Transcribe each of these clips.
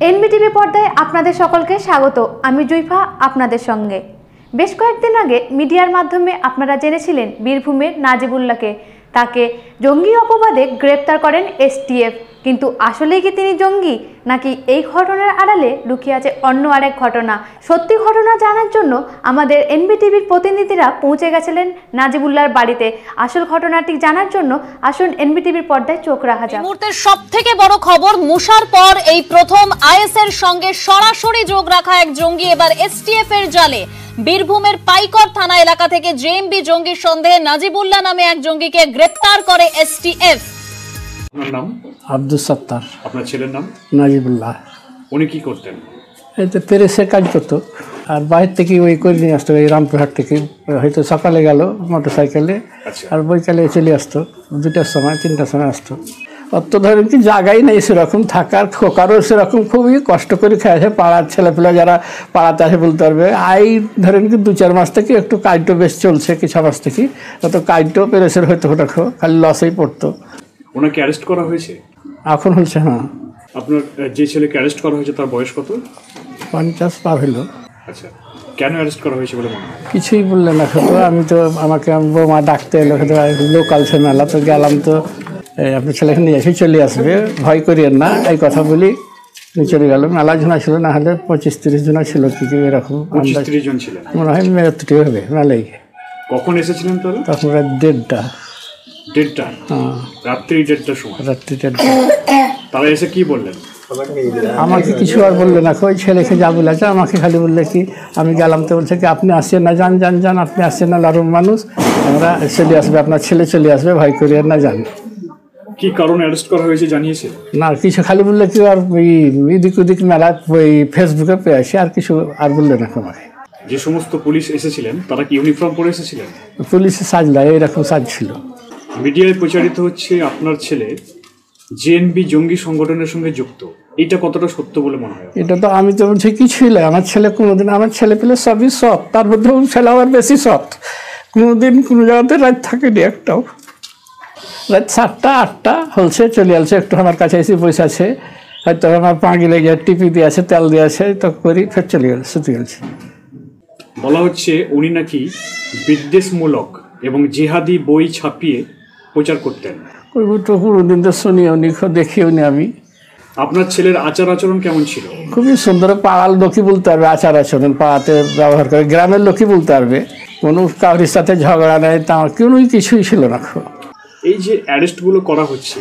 NBTV পর্দায় আপনাদের সকলকে স্বাগত। আমি জুইফা আপনাদের সঙ্গে। বেশ কয়েকদিন আগে মিডিয়ার মাধ্যমে আপনারা জেনেছিলেন বীরভূমের নাজিবুল্লাহকে তাকে জঙ্গি অপবাদে গ্রেপ্তার করেন এসটিএফ। কিন্তু আসলেই কি তিনি জঙ্গি, নাকি এই ঘটনার আড়ালে লুকিয়ে আছে অন্য আরেক ঘটনা? সত্যি ঘটনা জানার জন্য আমাদের এনবিটিভির প্রতিনিধিরা পৌঁছে গেছিলেন নাজিবুল্লাহর বাড়িতে। আসল ঘটনাটি জানার জন্য আসুন এনবিটিভির পর্দায় চোখ রাখা যাক। মুহূর্তের সবথেকে বড় খবর, মুসার পর এই প্রথম আইএস এর সঙ্গে সরাসরি যোগ রাখা এক জঙ্গি এবার এসটিএফ এর জালে। বীরভূমের পাইকর থানা এলাকা থেকে জেএমবি জঙ্গির সন্দেহে নাজিবুল্লাহ নামে এক জঙ্গিকে গ্রেপ্তার করে এসটিএফ। আপনার নাম? আব্দুল সত্তার। আপনার ছেলের নাম? নাজিবুল্লাহ। উনি কি করতেন? এই তো প্রেসে কাজ করতো, আর বাইরে থেকে ওই করে নিয়ে আসতো, এই রামপুরহাট থেকে হয়তো সকালে গেল মোটর সাইকেলে, আর বৈকালে চলে আসতো 2টার সময় 3টার সময় আসতো। অত ধরেন কি জায়গাই নেই সেরকম থাকার, খোকারও সেরকম খুবই কষ্ট করে খেয়েছে। পাড়ার ছেলেপেলে যারা পাড়াতে আসে বলতে পারবে, ধরেন কি 2-4 মাস থেকে একটু কাজটা বেশ চলছে, কিছু মাস থেকে অত কাজটাও প্রেসের হয়তো হঠাৎ খালি লসেই পড়তো। ওনাকে অ্যারেস্ট করা হয়েছে? এখন হয়েছে। হ্যাঁ। আপনার যে ছেলেকে অ্যারেস্ট করা হয়েছে তার বয়স কত? 50 পার হইল। আচ্ছা, কেন অ্যারেস্ট করা হয়েছে বলে মনে হয়? কিছুই বললেন না। তো আমাকে বৌমা ডাকতে এলো, লোকাল ঝামেলা, তো গেলাম। তো আপনার ছেলেকে নিয়ে এসে চলে আসবে, ভয় করিয়েন না, এই কথা বলি চলে গেল। মেলা জনা ছিল, না হলে 25-30 জন ছিল, কি এরকম 25-30 জন ছিলেন মনে হয়। মেয়েটি হবে মেলাই। কখন এসেছিলেন তাহলে? তখন রাত 1:30। 1:30? হ্যাঁ, রাত্রি 1:30 সময়। রাত্রি 1:30। তারা এসে কি বললেন? আমাকে কিছু আর বললে না, ওই ছেলেকে যা বলেছে আমাকে খালি বললে কি, আমি গেলাম তো বলছে কি আপনি আসছেন না, যান, আপনি আসছেন না, লারুম মানুষ, আমরা চলে আসবে, আপনার ছেলে চলে আসবে, ভয় করিয়েন না, যান। কি কারণে অ্যারেস্ট করা হয়েছে জানিয়েছে? না, কিছু খালি বললে কি, আর ওই এদিক ওদিক মেলা ওই ফেসবুকে পেয়েছে, আর কিছু আর বললে না আমাকে। যে সমস্ত পুলিশ এসেছিলেন তারা কি ইউনিফর্ম পরে এসেছিলেন? পুলিশের সাজ না, এইরকম সাজ ছিল। মিডিয়ায় প্রচারিত হচ্ছে আপনার ছেলে জেএনবি জঙ্গি সংগঠনের সঙ্গে যুক্ত, এটা কতটা সত্য বলে মনে হয়? এটা তো আমি তো বলছি কিছুই নয়। আমার ছেলে কোনোদিন, আমার ছেলে পেলে সবই সৎ, তার মধ্যে ছেলে আবার বেশি সৎ। কোনোদিন কোনো জায়গাতে রাত থাকেনি একটাও। রাত 7টা-8টা হলছে চলে আসছে, একটু আমার কাছে এসে বসে আছে, হয়তো আমার পাঁগি লেগে টিপি দিয়ে আছে, তেল দিয়ে আছে, তো করি ফের চলে গেল, শুতে গেছে। বলা হচ্ছে উনি নাকি বিদ্বেষমূলক এবং জিহাদি বই ছাপিয়ে প্রচার করতেন। ওই তো কোনোদিন তো শুনিও নি, দেখিও নি আমি। আপনার ছেলের আচার আচরণ কেমন ছিল? খুবই সুন্দর। পাড়ার লোকই বলতে পারবে আচার আচরণ, পাড়াতে ব্যবহার করে, গ্রামের লোকই বলতে পারবে। কোনো কাউরির সাথে ঝগড়া নেই, তা কোনোই কিছুই ছিল না। এই যে অ্যারেস্টগুলো করা হচ্ছে,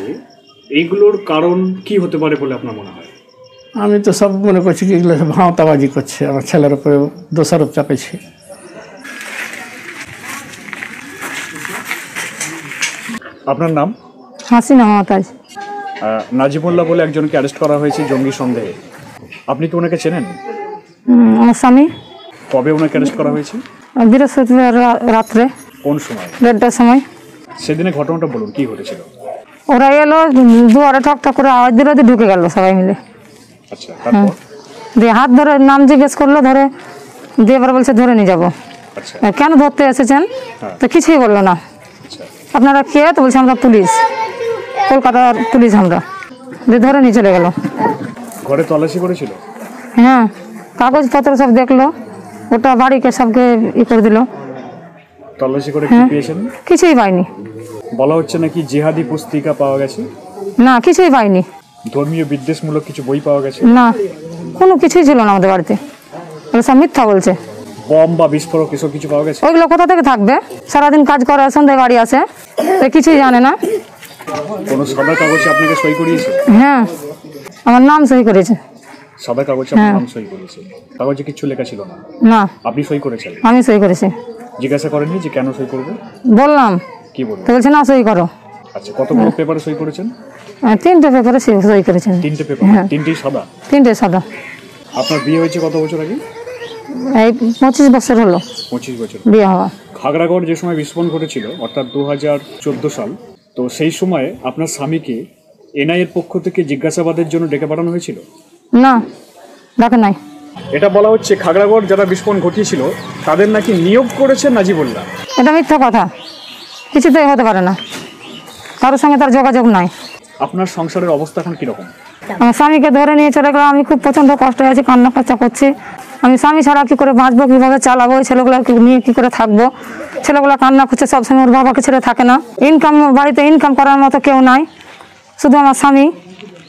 এইগুলোর কারণ কি হতে পারে বলে আপনার মনে হয়? আমি তো সব মনে করছি কি এগুলো সব ভাঁওতাবাজি করছে, আমার ছেলের উপরে দোষারোপ চাপেছে। আপনার নাম? হাসিনা মমতাজ। নাজিবুল্লাহ বলে একজনকে অ্যারেস্ট করা হয়েছে জঙ্গি সন্দেহে, আপনি কি ওনাকে চেনেন? আমার স্বামী। কবে ওনাকে অ্যারেস্ট করা হয়েছে? বৃহস্পতিবার রাত্রে। কোন সময়? 1:30টার সময়। সেদিনের ঘটনাটা বলুন, কি ঘটেছিল? ওরা এলো, দুয়ারে ঠকঠক করে আওয়াজ দিল, ঢুকে গেল সবাই মিলে। আচ্ছা, তারপর? দিয়ে হাত ধরে নাম জিজ্ঞেস করলো, ধরে দিয়ে এবার বলছে ধরে নিয়ে যাবো। আচ্ছা, কেন ধরতে এসেছেন? তো কিছুই বললো না। আচ্ছা, আপনারা কে? তো বলছে আমরা পুলিশ, কলকাতার পুলিশ আমরা। দিয়ে ধরে নিয়ে চলে গেল। ঘরে তল্লাশি করেছিল? হ্যাঁ, কাগজপত্র সব দেখলো, ওটা বাড়িকে সবকে করে দিল। তল্লাশি করে কি পেয়েছেন? কিছুই পাইনি। বলা হচ্ছে নাকি জিহাদি পুস্তিকা পাওয়া গেছে? না, কিছুই পাইনি। ধর্মীয় বিদ্বেষমূলক কিছু বই পাওয়া গেছে? না, কোনো কিছুই ছিল না আমাদের বাড়িতে। ওরা সব মিথ্যা বলছে। বম বা বিস্ফোরক এসব কিছু পাওয়া গেছে? ওইগুলো কোথা থেকে থাকবে? সারাদিন কাজ করে, সন্ধ্যায় বাড়ি আসে, কিছুই জানে না। কোনো সাদা কাগজে আপনাকে সই করিয়েছে? হ্যাঁ, আমার নাম সই করেছে। সাদা কাগজে আপনার নাম সই করেছে? কাগজে কিছু লেখা ছিল না? না, আপনি সই করেছেন? আমি সই করেছি। জিজ্ঞাসা করেননি যে কেন সই করবে? বললাম, কি বলবো? তো বলছে না সই করো। আচ্ছা, কতগুলো পেপারে সই করেছেন? 3টে পেপারে সই করেছেন। 3টে পেপার? 3টেই সাদা? 3টে সাদা। আপনার বিয়ে হয়েছে কত বছর আগে? এই 25 বছর হলো 25 বছর বিয়ে হওয়া। খাগড়াগড় যে সময় বিস্ফোরণ ঘটেছিল, অর্থাৎ 2014 সাল, তো সেই সময় আপনার স্বামীকে এনআইএর পক্ষ থেকে জিজ্ঞাসাবাদের জন্য ডেকে পাঠানো হয়েছিল? না, ডাকে নাই। এটা বলা হচ্ছে খাগড়াগড় যারা বিস্ফোরণ ঘটিয়েছিল তাদের নাকি নিয়োগ করেছে নাজিবুল্লাহ। এটা মিথ্যা কথা, কিছুতেই হতে পারে না, কারোর সঙ্গে তার যোগাযোগ নাই। আপনার সংসারের অবস্থা এখন কিরকম? আমার স্বামীকে ধরে নিয়ে চলে গেল। আমি খুব প্রচণ্ড কষ্ট হয়েছি, কান্না কাচ্চা করছি। আমি স্বামী ছাড়া কী করে বাঁচবো, কীভাবে চালাবো, ওই ছেলেগুলোকে নিয়ে কী করে থাকবো। ছেলেগুলো কান্না করছে সবসময়, ওর বাবাকে ছেড়ে থাকে না। বাড়িতে ইনকাম করার মতো কেউ নাই, শুধু আমার স্বামী।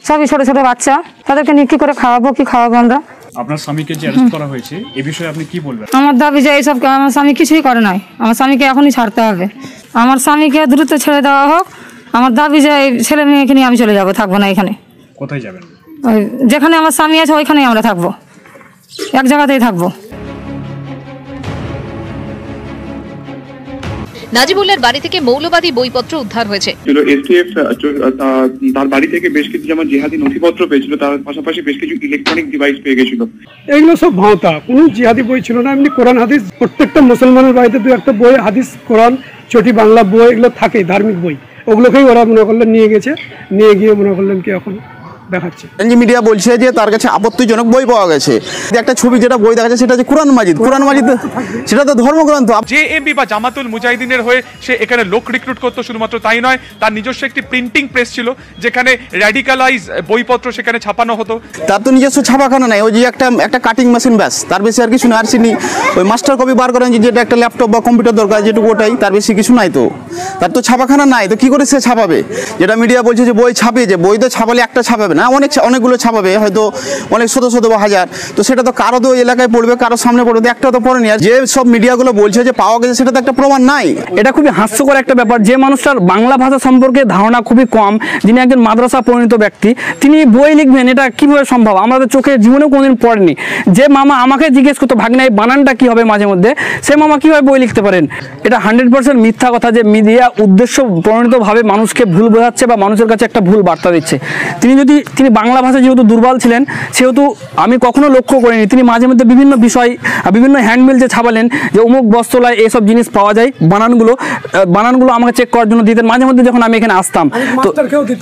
সবই ছোটো ছোটো বাচ্চা, তাদেরকে নিয়ে কী করে খাওয়াবো, কী খাওয়াবো আমরা। আপনার স্বামীকে যে অ্যারেস্ট করা হয়েছে এই বিষয়ে আপনি কি বলবেন? আমার দাবি যে এইসব আমার স্বামী কিছুই করে নাই, আমার স্বামীকে এখনই ছাড়তে হবে। আমার স্বামীকে দ্রুত ছেড়ে দেওয়া হোক। আমার দাবি যে এই ছেলে মেয়েকে নিয়ে আমি চলে যাবো, থাকবো না এখানে। কোথায় যাবেন? ওই যেখানে আমার স্বামী আছে ওইখানেই আমরা থাকবো, এক জায়গাতেই থাকবো। নাজিবুল্লাহর বাড়ি থেকে মৌলবাদী বইপত্র উদ্ধার হয়েছে। এসটিএফ তার বাড়ি থেকে বেশ কিছু যেমন জিহাদি নথিপত্র পেয়েছিল, তার পাশাপাশি বেশ কিছু ইলেকট্রনিক ডিভাইস পেয়ে গেছিল। এগুলো সব ভাঁওতা, কোনো জিহাদি বই ছিল না, এমনি কোরআন হাদিস। প্রত্যেকটা মুসলমানের বাড়িতে দু একটা বই, হাদিস, কোরআন, চটি বাংলা বই এগুলো থাকে, ধার্মিক বই। ওগুলোকেই ওরা মনে করলেন নিয়ে গেছে, নিয়ে গিয়ে মনে করলেন কি এখন দেখাচ্ছে। মিডিয়া বলছে যে তার কাছে আপত্তিজনক বই পাওয়া গেছে। একটা ছবি যেটা বই দেখা যাচ্ছে সেটা হচ্ছে কোরআন মাজিদ। কোরআন মাজিদ সেটা তো ধর্মগ্রন্থ। জেএমবি বা জামাতুল মুজাহিদিনের হয়ে সে এখানে লোক রিক্রুট করতো। শুধুমাত্র তাই নয়, তার নিজস্ব একটি প্রিন্টিং প্রেস ছিল যেখানে র্যাডিক্যালাইজ বইপত্র সেখানে ছাপানো হতো। তার তো নিজস্ব ছাপাখানা নাই, ওই যে একটা কাটিং মেশিন, ব্যাস, তার বেশি আর কিছু না। আর তিনি ওই মাস্টার কপি বার করেন যেটা একটা ল্যাপটপ বা কম্পিউটার দরকার, যেটুকু ওটাই, তার বেশি কিছু নাই। তো তার তো ছাপাখানা নাই, তো কি করে সে ছাপাবে? যেটা মিডিয়া বলছে যে বই ছাপে, যে বই তো ছাপালে একটা ছাপাবে না, অনেকগুলো ছাপাবে, হয়তো অনেক শত শত বা হাজার। তো সেটা তো কারো তো এলাকায় পড়বে, কারো সামনে পড়বে, একটা তো পড়েনি। আর যে সব মিডিয়াগুলো বলছে যে পাওয়া গেছে, সেটা তো একটা প্রমাণ নাই। এটা খুবই হাস্যকর একটা ব্যাপার। যে মানুষটার বাংলা ভাষা সম্পর্কে ধারণা খুবই কম, যিনি একজন মাদ্রাসা পরিণত ব্যক্তি, তিনি বই লিখবেন, এটা কিভাবে সম্ভব? আমাদের চোখে জীবনেও কোনোদিন পড়েনি। যে মামা আমাকে জিজ্ঞেস করতো ভাগ্নে এই বানানটা কী হবে মাঝে মধ্যে, সে মামা কীভাবে বই লিখতে পারেন? এটা 100% মিথ্যা কথা যে মিডিয়া উদ্দেশ্য প্রণীতভাবে মানুষকে ভুল বোঝাচ্ছে বা মানুষের কাছে একটা ভুল বার্তা দিচ্ছে। তিনি বাংলা ভাষা যেহেতু দুর্বল ছিলেন, সেহেতু আমি কখনো লক্ষ্য করিনি তিনি মাঝে মধ্যে বিভিন্ন বিষয়, বিভিন্ন হ্যান্ডবিল যে ছাপালেন যে অমুক বস্তলায় এইসব জিনিস পাওয়া যায়, বানানগুলো আমাকে চেক করার জন্য দিতেন মাঝে মধ্যে যখন আমি এখানে আসতাম। তো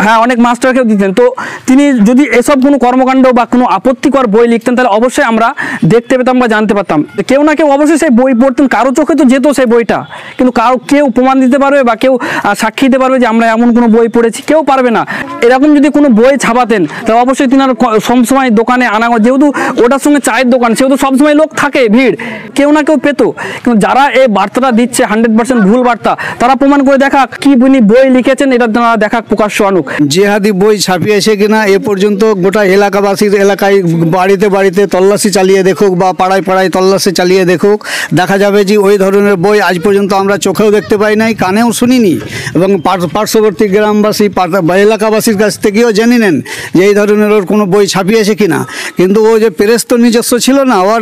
হ্যাঁ, অনেক মাস্টারকেও দিতেন। তো তিনি যদি এসব কোনো কর্মকাণ্ড বা কোনো আপত্তিকর বই লিখতেন, তাহলে অবশ্যই আমরা দেখতে পেতাম বা জানতে পারতাম। কেউ না কেউ অবশ্যই সেই বই পড়তেন, কারো চোখে তো যেত সেই বইটা, কিন্তু কেউ প্রমাণ দিতে পারবে বা কেউ সাক্ষী দিতে পারবে যে আমরা এমন কোনো বই পড়েছি? কেউ পারবে না। এরকম যদি কোনো বই ছাপাতেন তাহলে অবশ্যই তিনি সবসময় দোকানে আনা, যেহেতু ওটার সঙ্গে চায়ের দোকান, সেহেতু সবসময় লোক থাকে, ভিড়, কেউ না কেউ পেতো। কিন্তু যারা এই বার্তাটা দিচ্ছে 100% ভুল বার্তা, তারা প্রমাণ করে দেখাক কি বই লিখেছেন, এটা তারা দেখাক, প্রকাশ্য আনুক। জিহাদি বই ছাপিয়েছে কিনা এ পর্যন্ত গোটা এলাকাবাসীর এলাকায় বাড়িতে বাড়িতে তল্লাশি চালিয়ে দেখুক বা পাড়ায় পাড়ায় তল্লাশি চালিয়ে দেখুক, দেখা যাবে যে ওই ধরনের বই আজ পর্যন্ত আমরা চোখেও দেখতে পাই নাই, কানেও শুনিনি। এবং পার্শ্ববর্তী গ্রামবাসী বা এলাকাবাসীর কাছ থেকেও জেনে নেন যে এই ধরনের ওর কোনো বই ছাপিয়েছে কিনা। কিন্তু ও যে প্রেস তো নিজস্ব ছিল না, ওর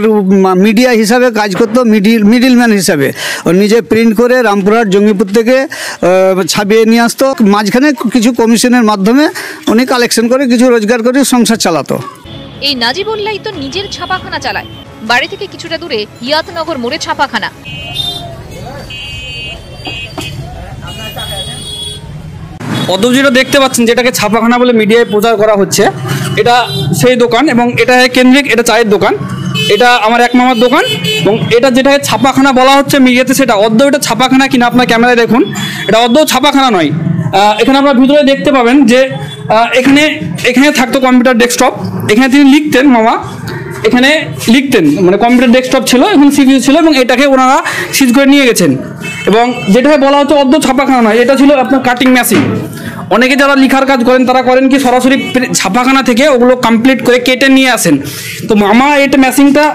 মিডিয়া হিসাবে কাজ করতো, মিডিলম্যান হিসাবে ও নিজে প্রিন্ট করে রামপুরহাট জঙ্গিপুর থেকে ছাপিয়ে নিয়ে আসতো। মাঝখানে কিছু কমিশনের মাধ্যমে উনি কালেকশন করে কিছু রোজগার করে সংসার চালাতো। এই নাজিবুল্লাহ তো নিজের ছাপাখানা চালায়। বাড়ি থেকে কিছুটা দূরে ইয়াতনগর মোড়ে ছাপাখানা। অদ্ভুত যেটা দেখতে পাচ্ছেন, যেটাকে ছাপাখানা বলে মিডিয়ায় প্রচার করা হচ্ছে, এটা সেই দোকান এবং এটা কেন্দ্রিক, এটা চায়ের দোকান, এটা আমার এক মামার দোকান। এবং এটা যেটাকে ছাপাখানা বলা হচ্ছে মিডিয়াতে, সেটা অদ্য এটা ছাপাখানা কিনা আপনার ক্যামেরায় দেখুন, এটা অদ্য ছাপাখানা নয়। এখানে আপনার ভিতরে দেখতে পাবেন যে এখানে থাকতো কম্পিউটার ডেস্কটপ, এখানে তিনি লিখতেন, মামা এখানে লিখতেন, মানে কম্পিউটার ডেস্কটপ ছিল, এখন সিপিইউ ছিল, এবং এটাকে ওনারা সিজ করে নিয়ে গেছেন। এবং যেটাকে বলা হচ্ছে অদ্য ছাপাখানা নয়, এটা ছিল আপনার কাটিং মেশিন। অনেকে যারা লিখার কাজ করেন তারা করেন কি সরাসরি ছাপাখানা থেকে ওগুলো কমপ্লিট করে কেটে নিয়ে আসেন। তো মামা এটা মেশিনটা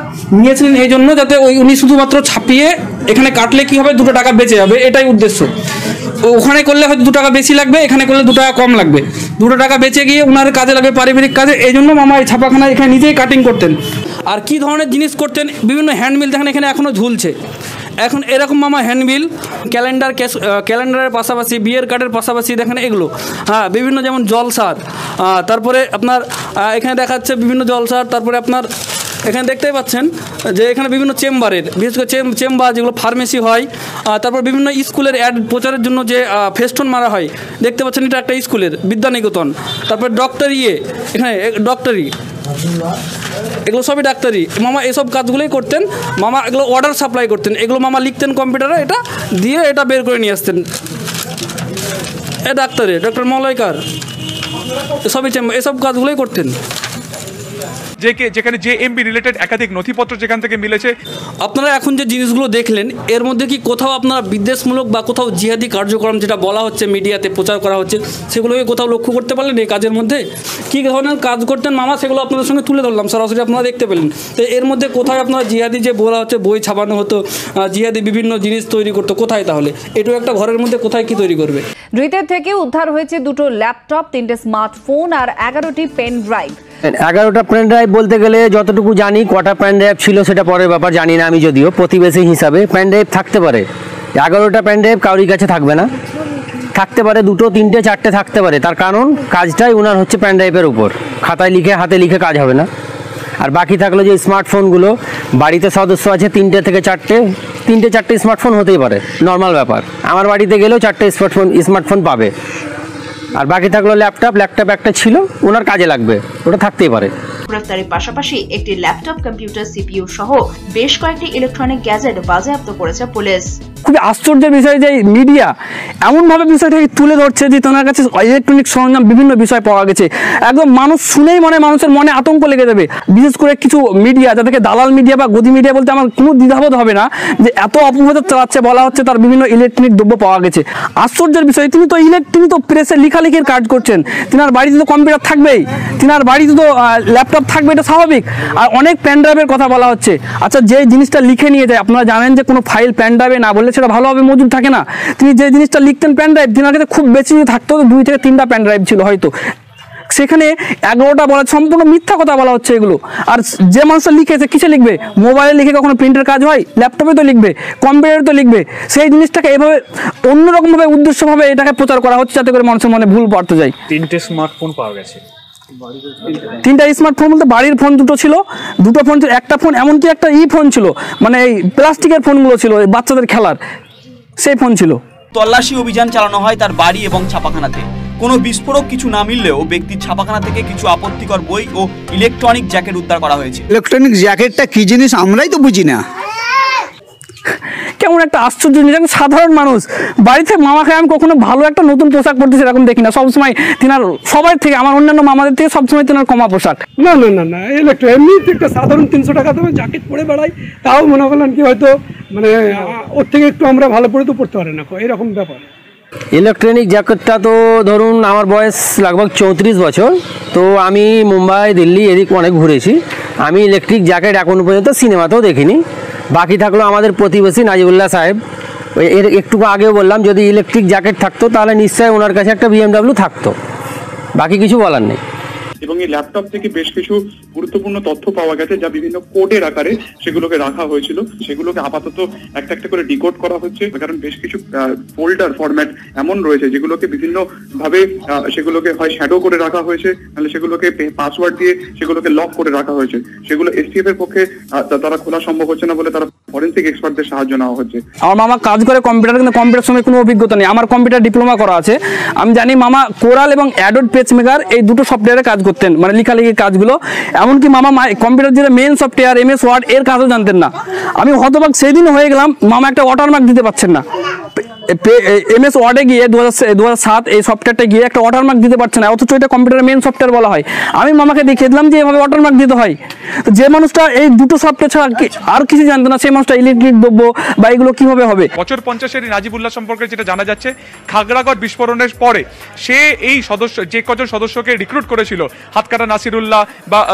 নিয়েছিলেন এই জন্য যাতে উনি শুধুমাত্র ছাপিয়ে এখানে কাটলে কি হবে, 2 টাকা বেঁচে যাবে, এটাই উদ্দেশ্য। ওখানে করলে হয়তো 2 টাকা বেশি লাগবে, এখানে করলে 2 টাকা কম লাগবে, 2 টাকা বেঁচে গিয়ে ওনার কাজে লাগবে, পারিবারিক কাজে। এই জন্য মামা এই ছাপাখানা এখানে নিজেই কাটিং করতেন। আর কি ধরনের জিনিস করতেন, বিভিন্ন হ্যান্ডমিল দেখেন এখানে এখনও ঝুলছে। এখন এরকম মামা হ্যান্ডবিল, ক্যালেন্ডারের পাশাপাশি বিয়ের কার্ডের পাশাপাশি দেখেন এগুলো, হ্যাঁ, বিভিন্ন যেমন জলসার, তারপরে আপনার এখানে দেখাচ্ছে বিভিন্ন জলসার, তারপরে আপনার এখানে দেখতেই পাচ্ছেন যে এখানে বিভিন্ন চেম্বারের, বিশেষ করে চেম্বার যেগুলো ফার্মেসি হয়, তারপর বিভিন্ন স্কুলের অ্যাড প্রচারের জন্য যে ফেস্টন মারা হয়, দেখতে পাচ্ছেন এটা একটা স্কুলের বিদ্যানিকেতন। তারপরে ডক্টরি, এখানে ডক্টরি, এগুলো সবই ডাক্তারি। মামা এসব কাজগুলোই করতেন। মামা এগুলো অর্ডার সাপ্লাই করতেন, এগুলো মামা লিখতেন কম্পিউটারে, এটা দিয়ে এটা বের করে নিয়ে আসতেন। এ ডাক্তারি, ডক্টর মলয়কার, এসব কাজগুলোই করতেন। যেখানে JMB রিলেটেড একাধিক নথিপত্র যেখান থেকে মিলেছে। আপনারা এখন যে জিনিসগুলো দেখলেন এর মধ্যে কি কোথাও আপনারা বিদ্বেষমূলক বা কোথাও জিহাদি কার্যক্রম যেটা বলা হচ্ছে মিডিয়াতে প্রচার করা হচ্ছে সেগুলোকে কোথাও লক্ষ্য করতে পারলেন এই কাজের মধ্যে? কী ধরনের কাজ করতেন মামা সেগুলো আপনাদের সঙ্গে তুলে ধরলাম, সরাসরি আপনারা দেখতে পেলেন। তো এর মধ্যে কোথায় আপনারা জিহাদি যে বলা হচ্ছে বই ছাপানো হতো, জিহাদি বিভিন্ন জিনিস তৈরি করতো, কোথায় তাহলে এটাও একটা ঘরের মধ্যে কোথায় কি তৈরি করবে? ধৃতের থেকে উদ্ধার হয়েছে 2টো ল্যাপটপ, 3টে স্মার্টফোন আর 11টি পেন ড্রাইভ। 11টা পেন ড্রাইভ বলতে গেলে যতটুকু জানি কটা পেন ড্রাইভ ছিল সেটা পরের ব্যাপার, জানি না আমি, যদিও প্রতিবেশী হিসাবে পেন ড্রাইভ থাকতে পারে। 11টা পেন ড্রাইভ কারোর কাছে থাকবে না, থাকতে পারে 2, 3, 4টে থাকতে পারে। তার কারণ কাজটাই ওনার হচ্ছে পেন ড্রাইভের উপর, খাতায় লিখে হাতে লিখে কাজ হবে না। আর বাকি থাকলো যে স্মার্টফোনগুলো, বাড়িতে সদস্য আছে 3টে থেকে 4টে, 3টে 4টে স্মার্টফোন হতেই পারে, নর্মাল ব্যাপার। আমার বাড়িতে গেলেও 4টে স্মার্টফোন পাবে। আর বাকি থাকলো ল্যাপটপ একটা ছিল, ওনার কাজে লাগবে, ওটা থাকতেই পারে। গ্রেফতারের পাশাপাশি একটি ল্যাপটপ, কম্পিউটার, CPU সহ বেশ কয়েকটি ইলেকট্রনিক গ্যাজেট বাজেয়াপ্ত করেছে পুলিশ। খুবই আশ্চর্যের বিষয় যে মিডিয়া এমনভাবে বিষয়টাকে তুলে ধরছে যে তোমার কাছে ইলেকট্রনিক সরঞ্জাম বিভিন্ন বিষয় পাওয়া গেছে, একদম মানুষ শুনেই মানুষের মনে আতঙ্ক লেগে যাবে। বিশেষ করে কিছু মিডিয়া, যাদেরকে দালাল মিডিয়া বা গদি মিডিয়া বলতে আমার কোনো দ্বিধাবোধ হবে না, যে এত অপপ্রচার চালাচ্ছে, বলা হচ্ছে তার বিভিন্ন ইলেকট্রনিক দ্রব্য পাওয়া গেছে। আশ্চর্যের বিষয়, তিনি তো প্রেসে লেখালেখির কাজ করছেন, তিনার বাড়িতে তো কম্পিউটার থাকবেই, তিনার বাড়িতে তো ল্যাপটপ থাকবে, এটা স্বাভাবিক। আর অনেক পেন ড্রাইভের কথা বলা হচ্ছে। আচ্ছা, যে জিনিসটা লিখে নিয়ে যায়, আপনারা জানেন যে কোনো ফাইল পেন ড্রাইভে না বললে সেটা ভালোভাবে মজুদ থাকে না। তিনি যে জিনিসটা লিখতেন পেন ড্রাইভ, তিনার কাছে খুব বেশি থাকতো 2 থেকে 3টা পেন ড্রাইভ ছিল হয়তো, সেখানে 11টা বলা সম্পূর্ণ মিথ্যা কথা বলা হচ্ছে এগুলো। আর যে মানুষটা লিখেছে কিসে লিখবে? মোবাইলে লিখে কখনো প্রিন্টের কাজ হয়? ল্যাপটপে তো লিখবে, কম্পিউটারে তো লিখবে। সেই জিনিসটাকে এভাবে অন্যরকমভাবে উদ্দেশ্যভাবে এটাকে প্রচার করা হচ্ছে যাতে করে মানুষের মনে ভুল পড়তে যায়। 3টে স্মার্টফোন পাওয়া গেছে। 3টা স্মার্টফোন বলতে বাড়ির ফোন 2টো ছিল, 2টো ফোন ছিল, একটা ফোন এমনকি একটা ফোন ছিল, মানে এই প্লাস্টিকের ফোনগুলো ছিল বাচ্চাদের খেলার, সেই ফোন ছিল। তল্লাশি অভিযান চালানো হয় তার বাড়ি এবং ছাপাখানাতে। কোনো বিস্ফোরক কিছু না মিললেও ব্যক্তির ছাপাখানা থেকে কিছু আপত্তিকর বই ও ইলেকট্রনিক জ্যাকেট উদ্ধার করা হয়েছে। ইলেকট্রনিক জ্যাকেটটা কি জিনিস আমরাই তো বুঝি না। কেমন একটা আশ্চর্য জিনিস, সাধারণ মানুষ বাড়িতে মামাকে আমি কখনো ভালো একটা নতুন পোশাক পরতে সেরকম দেখি না। সবসময় তিনার সবার থেকে, আমার অন্যান্য মামাদের থেকে সবসময় তিনার কমা পোশাক। না না না না, এমনি একটা সাধারণ 300 টাকা দামে জ্যাকেট পরে বেড়াই, তাও মনে করলেন কি হয়তো মানে ওর থেকে একটু আমরা ভালো পরে তো পড়তে পারি না, এরকম ব্যাপার। ইলেকট্রনিক জ্যাকেটটা তো ধরুন আমার বয়স লগভগ 34 বছর, তো আমি মুম্বাই, দিল্লি এদিক অনেক ঘুরেছি। আমি ইলেকট্রিক জ্যাকেট এখনো পর্যন্ত সিনেমাতেও দেখিনি। বাকি থাকলো আমাদের প্রতিবেশী নাজিবুল্লাহ সাহেব, এর একটু আগেও বললাম যদি ইলেকট্রিক জ্যাকেট থাকতো তাহলে নিশ্চয়ই ওনার কাছে একটা BMW থাকতো, বাকি কিছু বলার নেই। এবং এই ল্যাপটপ থেকে বেশ কিছু গুরুত্বপূর্ণ তথ্য পাওয়া গেছে যা বিভিন্ন কোডের আকারে সেগুলোকে রাখা হয়েছিল, সেগুলোকে আপাতত একটা করে ডিকোড করা হচ্ছে, কারণ বেশ কিছু ফোল্ডার ফরম্যাট এমন রয়েছে যেগুলোকে বিভিন্ন ভাবে সেগুলোকে হয় শ্যাডো করে রাখা হয়েছে, নাহলে সেগুলোকে পাসওয়ার্ড দিয়ে সেগুলোকে লক করে রাখা হয়েছে। সেগুলো STF এর পক্ষে তারা খোলা সম্ভব হচ্ছে না বলে তারা ফরেন্সিক এক্সপার্টদের সাহায্য নেওয়া হচ্ছে। আমার মামা কাজ করে কম্পিউটার, কিন্তু কম্পিউটার সঙ্গে কোনো অভিজ্ঞতা নেই। আমার কম্পিউটার ডিপ্লোমা করা আছে। আমি জানি মামা কোরাল এবং অ্যাডোব পেজমেকার এই 2টো সফটওয়্যারে কাজ করতেন, মানে লেখালেখির কাজগুলো। এমনকি মামা কম্পিউটার যেটা মেন সফটওয়্যার MS ওয়ার্ড এর কাজও জানতেন না। আমি হতবাক সেদিন হয়ে গেলাম, মামা একটা ওয়াটারমার্ক দিতে পারছেন না। MS ওয়ার্ডে গিয়ে 2007 এই সফটওয়্যারটা গিয়ে একটা ওয়াটারমার্ক দিতে পারছে না, অথচ এটা কম্পিউটারের মেন সফটওয়্যার বলা হয়। আমি মামাকে দেখিয়ে দিলাম যে এভাবে ওয়াটারমার্ক দিতে হয়। যে মানুষটা এই 2টো সফটওয়্যার ছাড়া আর কিছু জানতো না, সেই মানুষটা ইলেকট্রিক দ্রব্য বা এগুলো কিভাবে হবে। বছর 50-এর নাজিবুল্লাহ সম্পর্কে যেটা জানা যাচ্ছে, খাগড়াগড় বিস্ফোরণের পরে সে এই যে কজন সদস্যকে রিক্রুট করেছিল, হাতকাটা নাসিরুল্লাহ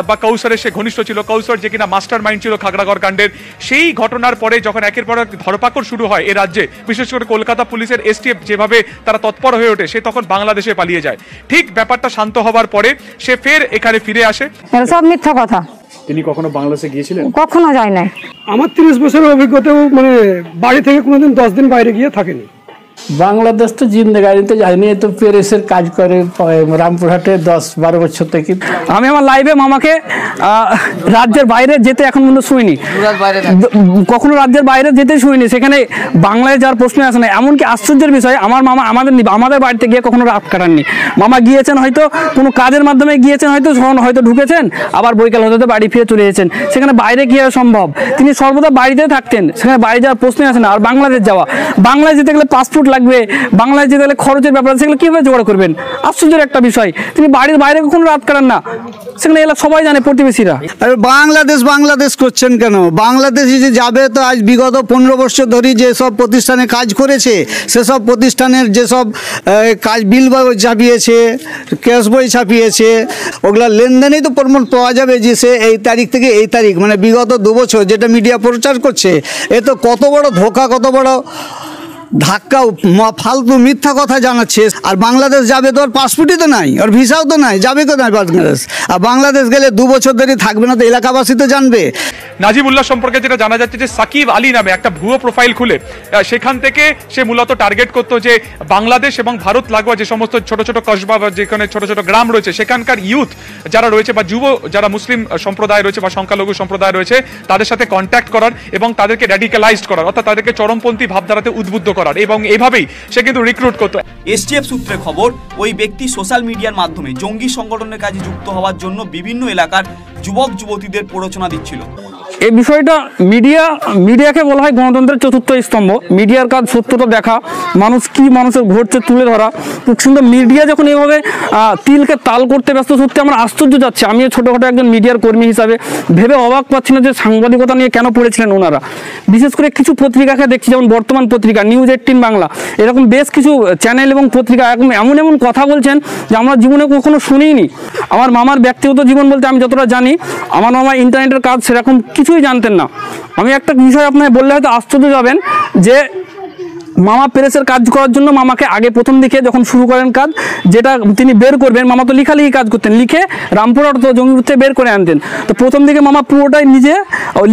বা কৌশলের সে ঘনিষ্ঠ ছিল, কৌশল যে কিনা মাস্টার মাইন্ড ছিল খাগড়াগড় কাণ্ডের, সেই ঘটনার পরে যখন একের পর এক ধরপাকড় শুরু হয় এ রাজ্যে, বিশেষ করে কলকাতা পুলিশের STF যেভাবে তারা তৎপর হয়ে ওঠে, সে তখন বাংলাদেশে পালিয়ে যায়। ঠিক ব্যাপারটা শান্ত হবার পরে সে ফের এখানে ফিরে আসে। সব মিথ্যা কথা। তিনি কখনো বাংলাদেশে গিয়েছিলেন? কখনো যায় নাই। আমার 30 বছরের অভিজ্ঞতাও মানে বাড়ি থেকে কোনোদিন 10 দিন বাইরে গিয়ে থাকেনি। বাংলাদেশ তো জিন্দেগানিতে যায়নি, তো প্যারিসের কাজ করে রামপুরহাটে 10-12 বছর থেকে। আমি আমার লাইভে মামাকে রাজ্যের বাইরে যেতে এখন পর্যন্ত শুনিনি, কখনো রাজ্যের বাইরে যেতে শুনিনি। সেখানে বাংলায় যাওয়ার প্রশ্ন আসে না। এমনকি আশ্চর্যের বিষয়, আমার মামা আমাদের বাড়িতে গিয়ে কখনো রাত কাটাননি। মামা গিয়েছেন হয়তো কোনো কাজের মাধ্যমে গিয়েছেন, হয়তো ঢুকেছেন, আবার বৈকাল হতে বাড়ি ফিরে চলে এসেছেন। সেখানে বাইরে কীভাবে সম্ভব? তিনি সর্বদা বাড়িতে থাকতেন, সেখানে বাইরে যাওয়ার প্রশ্নই আসে না। আর বাংলাদেশ যাওয়া, বাংলায় যেতে গেলে পাসপোর্ট লাগবে, বাংলায় যে তাহলে খরচের ব্যাপার সেগুলো কীভাবে জোগাড় করবেন? আশ্চর্যের একটা বিষয়। তিনি বাড়ির বাইরে কখনো রাত কাটান না, সেখানে এলাকা সবাই জানে, প্রতিবেশীরা। আর বাংলাদেশ করছেন কেন? বাংলাদেশে যে যাবে তো আজ বিগত 15 বছর ধরে যেসব প্রতিষ্ঠানে কাজ করেছে সেসব প্রতিষ্ঠানের যেসব কাজ বিল ছাপিয়েছে, ক্যাশ বই ছাপিয়েছে, ওগুলা লেনদেনেই তো প্রমাণ পাওয়া যাবে যে সে এই তারিখ থেকে এই তারিখ, মানে বিগত 2 বছর যেটা মিডিয়া প্রচার করছে, এ তো কত বড় ধোঁকা, কত বড় ধাক্কা, ফালতু মিথ্যা কথা জানাচ্ছে। আর বাংলাদেশ যাবে তো ওর পাসপোর্টই তো নাই, ওর ভিসাও তো নাই, যাবে কোথায় বাংলাদেশ? আর বাংলাদেশ গেলে 2 বছর ধরে থাকবে না তো এলাকাবাসী তো জানবে। নাজিবুল্লাহ সম্পর্কে যেটা জানা যাচ্ছে যে সাকিব আলী নামে একটা ভুয়ো প্রোফাইল খুলে সেখান থেকে সে মূলত টার্গেট করতো যে বাংলাদেশ এবং ভারত লাগোয়া যে সমস্ত ছোট ছোট কসবা বা যেখানে ছোট ছোট গ্রাম রয়েছে সেখানকার ইউথ যারা রয়েছে বা যুব যারা মুসলিম সম্প্রদায় রয়েছে বা সংখ্যালঘু সম্প্রদায় রয়েছে তাদের সাথে কন্ট্যাক্ট করার এবং তাদেরকে র্যাডিক্যালাইজড করার, অর্থাৎ তাদেরকে চরমপন্থী ভাবধারাতে উদ্বুদ্ধ করার, এবং এভাবেই সে কিন্তু রিক্রুট করতো। এসটিএফ সূত্রে খবর, ওই ব্যক্তি সোশ্যাল মিডিয়ার মাধ্যমে জঙ্গি সংগঠনের কাজে যুক্ত হওয়ার জন্য বিভিন্ন এলাকার যুবক যুবতীদের প্ররোচনা দিচ্ছিল। এই বিষয়টা মিডিয়াকে বলা হয় গণতন্ত্রের চতুর্থ স্তম্ভ। মিডিয়ার কাজ সত্যটা দেখা, মানুষ কি মানুষের ঘটছে তুলে ধরা। কিন্তু মিডিয়া যখন এইভাবে তিলকে তাল করতে ব্যস্ত, সত্যি আমার আশ্চর্য যাচ্ছে। আমি ছোটোখাটো একজন মিডিয়ার কর্মী হিসাবে ভেবে অবাক পাচ্ছি না যে সাংবাদিকতা নিয়ে কেন পড়েছিলেন ওনারা। বিশেষ করে কিছু পত্রিকাকে দেখছি, যেমন বর্তমান পত্রিকা, নিউজ 18 বাংলা, এরকম বেশ কিছু চ্যানেল এবং পত্রিকা এমন কথা বলছেন যে আমরা জীবনে কখনো শুনিনি। আমার মামার ব্যক্তিগত জীবন বলতে আমি যতটা জানি, আমার মামা ইন্টারনেটের কাজ সেরকম কিছুই জানতেন না। আমি একটা বিষয় আপনাকে বললে হয়তো আশ্চর্য যাবেন যে মামা প্রেসের কাজ করার জন্য মামাকে আগে প্রথম দিকে যখন শুরু করেন কাজ, যেটা তিনি বের করবেন, মামা তো লিখালিখি কাজ করতেন, লিখে রামপুরহাট তো জঙ্গিপুর থেকে বের করে আনতেন। তো প্রথম দিকে মামা পুরোটাই নিজে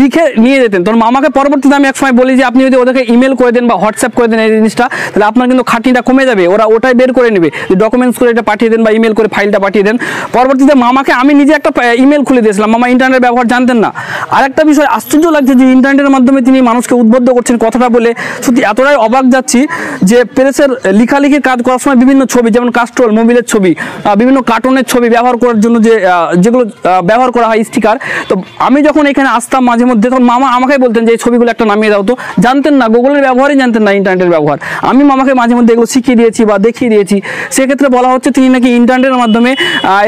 লিখে নিয়ে যেতেন। তখন মামাকে পরবর্তীতে আমি একসময় বলি যে আপনি যদি ওদেরকে ইমেল করে দেন বা হোয়াটসঅ্যাপ করে দেন এই জিনিসটা, তাহলে আপনার কিন্তু খাটনিটা কমে যাবে, ওরা ওটাই বের করে নেবে। ডকুমেন্টস করে এটা পাঠিয়ে দেন বা ইমেল করে ফাইলটা পাঠিয়ে দেন। পরবর্তীতে মামাকে আমি নিজে একটা ইমেল খুলে দিয়েছিলাম, মামা ইন্টারনেট ব্যবহার জানতেন না। আরেকটা বিষয় আশ্চর্য লাগছে যে ইন্টারনেটের মাধ্যমে তিনি মানুষকে উদ্বুদ্ধ করছেন কথাটা বলে, সত্যি এতটাই অবাক যাচ্ছি যে প্রেসের লিখালিখির কাজ করার সময় বিভিন্ন ছবি, যেমন কাস্ট্রোল মোবিলের ছবি, বিভিন্ন কার্টুনের ছবি ব্যবহার করার জন্য যেগুলো ব্যবহার করা হয়, স্টিকার। তো আমি যখন এখানে আসতাম মাঝে মধ্যে, তখন মামা আমাকে বলতেন যে এই ছবিগুলো একটা নামিয়ে দাও। তো জানতেন না, গুগলের ব্যবহারই জানতেন না, ইন্টারনেটের ব্যবহার। আমি মামাকে মাঝে মধ্যে এগুলো শিখিয়ে দিয়েছি বা দেখিয়ে দিয়েছি। সেক্ষেত্রে বলা হচ্ছে তিনি নাকি ইন্টারনেটের মাধ্যমে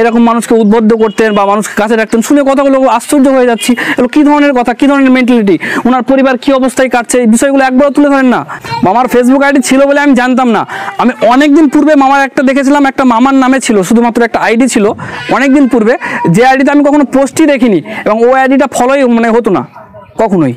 এরকম মানুষকে উদ্বুদ্ধ করতেন বা মানুষকে কাছে রাখতেন। শুনে কথাগুলো আশ্চর্য হয়ে যাচ্ছি, এগুলো কী ধরনের কথা, কী ধরনের মেন্টালিটি, ওনার পরিবার কী অবস্থায় কাটছে, এই বিষয়গুলো একবারও তুলে ধরেন না। মামার ফেসবুক আইডি ছিল বলে আমি জানতাম না। আমি অনেকদিন পূর্বে মামার একটা দেখেছিলাম, একটা মামার নামে ছিল, শুধুমাত্র একটা আইডি ছিল অনেকদিন পূর্বে, যে আইডিতে আমি কখনো পোস্টই দেখিনি এবং ওই আইডিটা ফলোই হতো না কখনোই।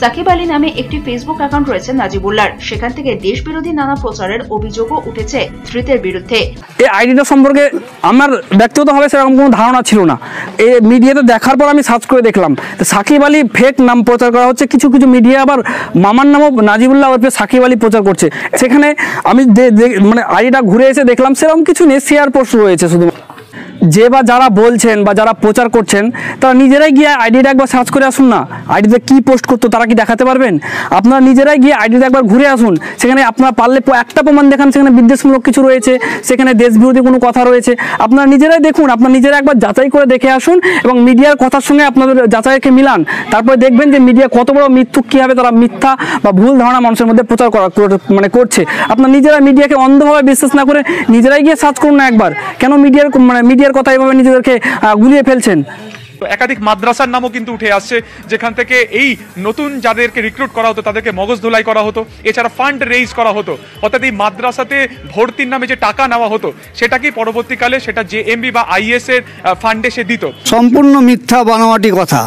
সাকিব আলী নামে একটি ফেসবুক অ্যাকাউন্ট রয়েছে নাজিবুল্লাহর, সেখান থেকে দেশ বিরোধী নানা প্রচারের অভিযোগও উঠেছে ধৃতের বিরুদ্ধে। এই আইডিটা সম্পর্কে আমার ব্যক্তিগতভাবে সেরকম কোনো ধারণা ছিল না। এই মিডিয়াতে দেখার পর আমি সার্চ করে দেখলাম সাকিব আলী ফেক নাম প্রচার করা হচ্ছে। কিছু কিছু মিডিয়া আবার মামার নামও নাজিবুল্লাহ ওরফে সাকিব আলী প্রচার করছে। সেখানে আমি মানে আইডিটা ঘুরে এসে দেখলাম সেরকম কিছু নেই, শেয়ার পোস্ট রয়েছে শুধু। যে বা যারা বলছেন বা যারা প্রচার করছেন তারা নিজেরাই গিয়ে আইডিটা একবার সার্চ করে আসুন না, আইডিতে কী পোস্ট করতো তারা কি দেখাতে পারবেন? আপনারা নিজেরাই গিয়ে আইডিতে একবার ঘুরে আসুন, সেখানে আপনারা পারলে একটা প্রমাণ দেখান সেখানে বিদ্বেষমূলক কিছু রয়েছে, সেখানে দেশবিরোধী কোনো কথা রয়েছে, আপনারা নিজেরাই দেখুন, আপনারা নিজেরা একবার যাচাই করে দেখে আসুন এবং মিডিয়ার কথার সঙ্গে আপনাদের যাচাইকে মিলান। তারপরে দেখবেন যে মিডিয়া কত বড় মিথ্যুক, কীভাবে তারা মিথ্যা বা ভুল ধারণা মানুষের মধ্যে প্রচার করছে। আপনারা নিজেরা মিডিয়াকে অন্ধভাবে বিশ্বাস না করে নিজেরাই গিয়ে সার্চ করুন না একবার, কেন মিডিয়ার কথা এভাবে নিজেদেরকে গুলিয়ে ফেলছেন। একাধিক মাদ্রাসার নামও কিন্তু উঠে আসছে, যেখান থেকে এই নতুন যাদেরকে রিক্রুট করা হতো তাদেরকে মগজ ধোলাই করা হতো, এছাড়া ফান্ড রেইজ করা হতো। অর্থাৎ এই মাদ্রাসাতে ভর্তির নামে যে টাকা নেওয়া হতো সেটাকেই পরবর্তীকালে সেটা জেএমবি বা আইএস এর ফান্ডে সে দিত। সম্পূর্ণ মিথ্যা বানোয়াটি কথা,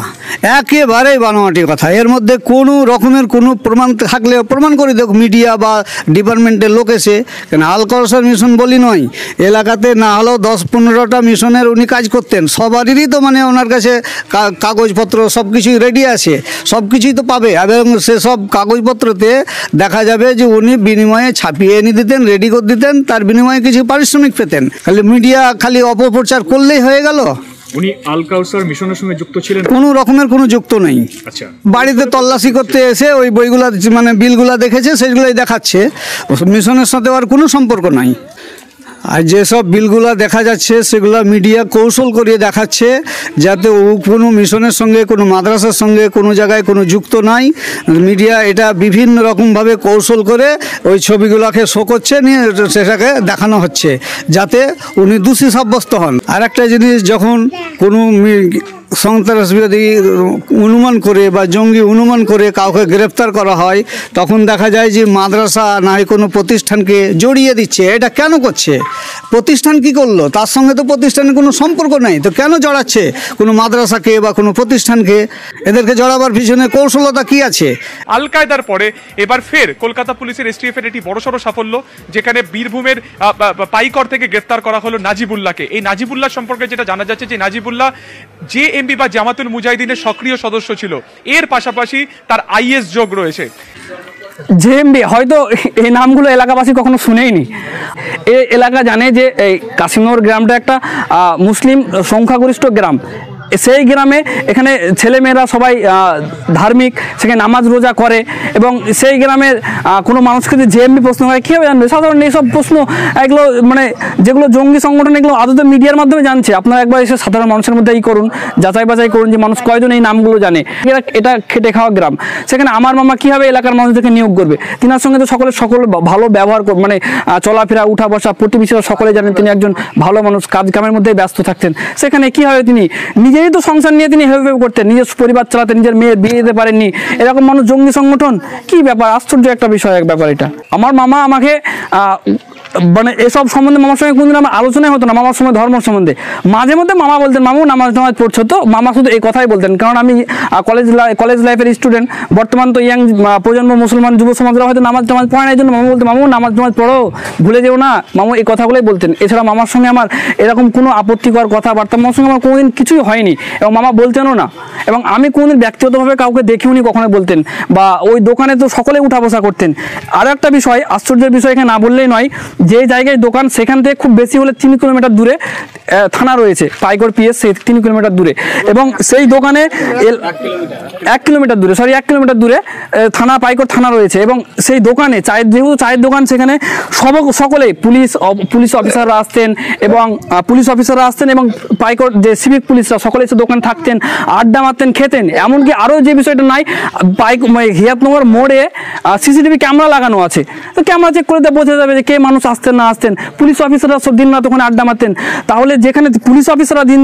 একেবারেই বানোয়াটি কথা। এর মধ্যে কোনো রকমের কোনো প্রমাণ থাকলে প্রমাণ করে দেখ মিডিয়া বা ডিপার্টমেন্টের লোক এসে। কেন আল কাউসার মিশন বলি নয়, এলাকাতে না হলেও 10-15টা মিশনের উনি কাজ করতেন। সবারই তো মানে ওনার কাছে কাগজপত্র সব কিছুই রেডি আছে, সব কিছুই তো পাবে এবং সেসব কাগজপত্রতে দেখা যাবে যে উনি বিনিময়ে ছাপিয়ে এনে দিতেন, রেডি করে দিতেন, তার বিনিময়ে কিছু পারিশ্রমিক পেতেন। খালি মিডিয়া খালি অপপ্রচার করলেই হয়ে গেল। উনি আল কাউসার মিশনের সঙ্গে যুক্ত ছিলেন? কোনো রকমের কোনো যুক্ত নেই। আচ্ছা, বাড়িতে তল্লাশি করতে এসে ওই বইগুলা মানে বিলগুলা দেখেছে, সেগুলোই দেখাচ্ছে, মিশনের সাথে আর কোনো সম্পর্ক নাই। আর যেসব বিলগুলো দেখা যাচ্ছে সেগুলো মিডিয়া কৌশল করিয়ে দেখাচ্ছে যাতে ও কোনো মিশনের সঙ্গে কোনো মাদ্রাসার সঙ্গে কোনো জায়গায় কোনো যুক্ত নাই। মিডিয়া এটা বিভিন্ন রকমভাবে কৌশল করে ওই ছবিগুলোকে শো করছে, নিয়ে সেটাকে দেখানো হচ্ছে যাতে উনি দোষী সাব্যস্ত হন। আর একটা জিনিস, যখন কোনো সন্ত্রাসবাদী অনুমান করে বা জঙ্গি অনুমান করে কাউকে গ্রেপ্তার করা হয়, তখন দেখা যায় যে মাদ্রাসা না হয় কোনো প্রতিষ্ঠানকে জড়িয়ে দিচ্ছে। এটা কেন করছে? প্রতিষ্ঠান কি করলো? তার সঙ্গে তো প্রতিষ্ঠানের কোনো সম্পর্ক নেই, তো কেন জড়াচ্ছে কোনো মাদ্রাসাকে বা কোনো প্রতিষ্ঠানকে? এদেরকে জড়াবার পিছনে কৌশলতা কি আছে? আল কায়দার পরে এবার ফের কলকাতা পুলিশের এসটিএফ এর একটি বড়সড় সাফল্য, যেখানে বীরভূমের পাইকর থেকে গ্রেপ্তার করা হলো নাজিবুল্লাহকে। এই নাজিবুল্লাহ সম্পর্কে যেটা জানা যাচ্ছে যে নাজিবুল্লাহ জেএমবি বা জামাতুল মুজাহিদিনের সক্রিয় সদস্য ছিল, এর পাশাপাশি তার আইএস যোগ রয়েছে। জেএমবি হয়তো এই নামগুলো এলাকাবাসী কখনো শুনেইনি। এই এলাকা জানে যে এই কাশিমনগর গ্রামটা একটা মুসলিম সংখ্যাগরিষ্ঠ গ্রাম। সেই গ্রামে এখানে ছেলেমেয়েরা সবাই ধার্মিক, সেখানে নামাজ রোজা করে, এবং সেই গ্রামের কোনো মানুষকে যদি জেএমবি প্রশ্ন হয় কীভাবে জানবে? সাধারণ এইসব প্রশ্ন এগুলো মানে যেগুলো জঙ্গি সংগঠন, এগুলো আদতে মিডিয়ার মাধ্যমে জানছে। আপনারা একবার এসে সাধারণ মানুষের মধ্যে করুন, যাচাই বাছাই করুন যে মানুষ কয়জন এই নামগুলো জানে। এটা খেটে খাওয়া গ্রাম। সেখানে আমার মামা কীভাবে এলাকার মানুষদেরকে নিয়োগ করবে? তিনার সঙ্গে তো সকল ভালো ব্যবহার মানে চলাফেরা, উঠা বসা, প্রতিবেশীরা সকলে জানেন তিনি একজন ভালো মানুষ, কাজ কামের মধ্যেই ব্যস্ত থাকতেন। সেখানে কীভাবে তিনি নিজেই তো সংসার নিয়ে তিনি হেল্প করতেন, নিজের পরিবার চালাতেন, নিজের মেয়ের বিয়ে দিতে পারেননি, এরকম মানুষ জঙ্গি সংগঠন? কি ব্যাপার, আশ্চর্য একটা বিষয় ব্যাপার এটা। আমার মামা আমাকে মানে এসব সম্বন্ধে মামার সঙ্গে কোনদিন আমার আলোচনাই হতো না। মামার সময় ধর্ম সম্বন্ধে মাঝে মধ্যে মামা বলতেন, মামু নামাজ পড়ছো তো? মামা শুধু এই কথাই বলতেন, কারণ আমি কলেজ লাইফের স্টুডেন্ট। বর্তমান তো ইয়াং প্রজন্ম মুসলমান যুব সমাজরা হয়তো নামাজ পড়ে না, এই জন্য মামু বলতেন, মামু নামাজ পড়ো, ভুলে যেও না। মামু এই কথাগুলোই বলতেন। এছাড়া মামার সঙ্গে আমার এরকম কোনো আপত্তিকর কথাবার্তা মামার সঙ্গে আমার কোনোদিন কিছুই হয়নি, এবং মামা বলতেনও না। এবং আমি কোনোদিন ব্যক্তিগতভাবে কাউকে দেখিওনি কখনো বলতেন, বা ওই দোকানে তো সকলে উঠা বসা করতেন। আর একটা বিষয়, আশ্চর্যের বিষয় এখানে না বললেই নয়, যে জায়গায় দোকান সেখান থেকে খুব বেশি হলে 3 কিলোমিটার দূরে থানা রয়েছে, পাইকর পিএস, সেই 3 কিলোমিটার দূরে। এবং সেই দোকানে 1 কিলোমিটার দূরে থানা, পাইকর থানা রয়েছে। এবং সেই দোকানে যেহেতু চায়ের দোকান, সেখানে সকলেই পুলিশ অফিসাররা আসতেন, এবং এবং পাইকর যে সিভিক পুলিশরা সকলে এসে দোকান থাকতেন, আড্ডা মারতেন, খেতেন। এমনকি আরও যে বিষয়টা নাই, হিয়াতনগর মোড়ে সিসিটিভি ক্যামেরা লাগানো আছে, তো ক্যামেরা চেক করে বোঝা যাবে যে কে মানুষ আসতেন না আসতেন। পুলিশ অফিসাররা সব দিন রাত ওখানে আড্ডা মারতেন। তাহলে যেখানে পুলিশ অফিসাররা দিন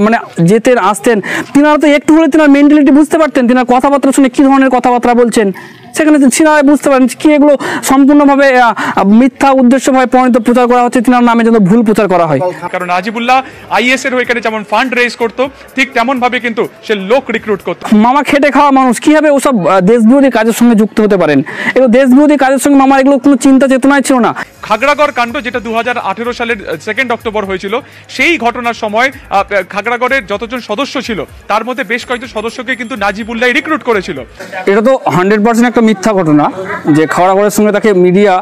মানে যেতেন আসতেন, তিনারা তো একটু হলে তিনার মেন্টালিটি বুঝতে পারতেন, তিনার কথাবার্তা শুনে কী ধরনের কথাবার্তা বলছেন। সেখানে সিনারা বুঝতে পারেন কি এগুলো সম্পূর্ণভাবে মিথ্যা উদ্দেশ্যভাবে প্রণীত প্রচার করা হচ্ছে, তিনার নামে যেন ভুল প্রচার করা হয়। কারণ নাজিবুল্লাহ আইএস এর এখানে যেমন ফান্ড রেজ করতো, ঠিক তেমন ভাবে কিন্তু সে লোক রিক্রুট করতো। মামা খেটে খাওয়া মানুষ, কিভাবে ওসব দেশবিরোধী কাজের সঙ্গে যুক্ত হতে পারেন? এগুলো দেশবিরোধী কাজের সঙ্গে মামার এগুলো কোনো চিন্তা চেতনায় ছিল না। খাগড়াগড় কাণ্ড, যেটা 2018 সালের 2 অক্টোবর হয়েছিল, সেই ঘটনার সময় খাগড়াগড়ের যতজন সদস্য ছিল তার মধ্যে বেশ কয়েকজন সদস্যকে কিন্তু নাজিবুল্লাহ রিক্রুট করেছিল। এটা তো 100% একটা মিথ্যা ঘটনা যে খাগড়াগড়ের সঙ্গে তাকে মিডিয়া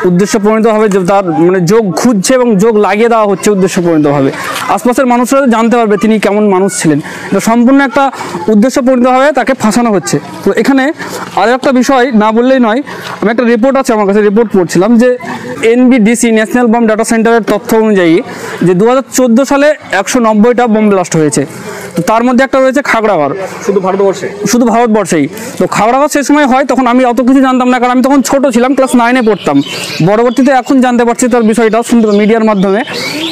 উদ্দেশ্য প্রণীতভাবে তার মানে যোগ খুঁজছে এবং যোগ লাগিয়ে দেওয়া হচ্ছে উদ্দেশ্য প্রণীতভাবে। আশপাশের মানুষরা জানতে পারবে তিনি কেমন মানুষ ছিলেন। এটা সম্পূর্ণ একটা উদ্দেশ্য প্রণীতভাবে তাকে ফাঁসানো হচ্ছে। তো এখানে আর একটা বিষয় না বললেই নয়, আমি একটা রিপোর্ট আছে আমার কাছে, রিপোর্ট পড়ছিলাম যে NBDC ন্যাশনাল বম্ব ডাটা সেন্টারের তথ্য অনুযায়ী যে 2014 সালে 190টা বোম ব্লাস্ট হয়েছে। তো তার মধ্যে একটা রয়েছে খাগড়াগড়, শুধু ভারতবর্ষেই। তো খাগড়াগড় সেই সময় হয়, তখন আমি অত কিছু জানতাম না, কারণ আমি তখন ছোট ছিলাম, ক্লাস 9-এ পড়তাম। পরবর্তীতে এখন জানতে পারছি তার বিষয়টা সুন্দর মিডিয়ার মাধ্যমে।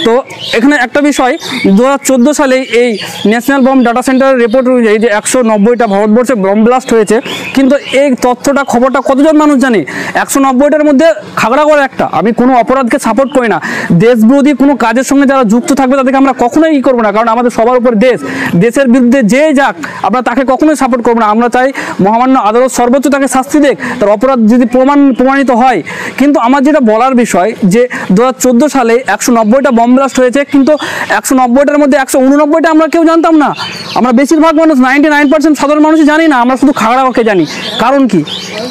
তো এখানে একটা বিষয়, 2014 সালে এই ন্যাশনাল বম্ব ডাটা সেন্টারের রিপোর্ট অনুযায়ী যে 190টা ভারতবর্ষে বম্ব ব্লাস্ট হয়েছে, কিন্তু এই তথ্যটা খবরটা কতজন মানুষ জানে? 190টার মধ্যে খাগড়াগড় একটা। আমি কোনো অপরাধকে সাপোর্ট করি না, দেশবিরোধী কোনো কাজের সঙ্গে যারা যুক্ত থাকবে তাদেরকে আমরা কখনোই করবো না, কারণ আমাদের সবার উপর দেশের বিরুদ্ধে যে যাক আমরা তাকে কখনোই সাপোর্ট করবো না। আমরা চাই মহামান্য আদালত সর্বোচ্চ তাকে শাস্তি দেখ, তার অপরাধ যদি প্রমাণিত হয়। কিন্তু আমার যেটা বলার বিষয় যে 2014 সালে 190টা বম্ব ব্লাস্ট হয়েছে, কিন্তু 190টার মধ্যে 189টা আমরা কেউ জানতাম না। আমরা বেশিরভাগ মানুষ 99% সাধারণ মানুষই জানি না, আমরা শুধু খাগড়াগড়কে জানি। কারণ কি?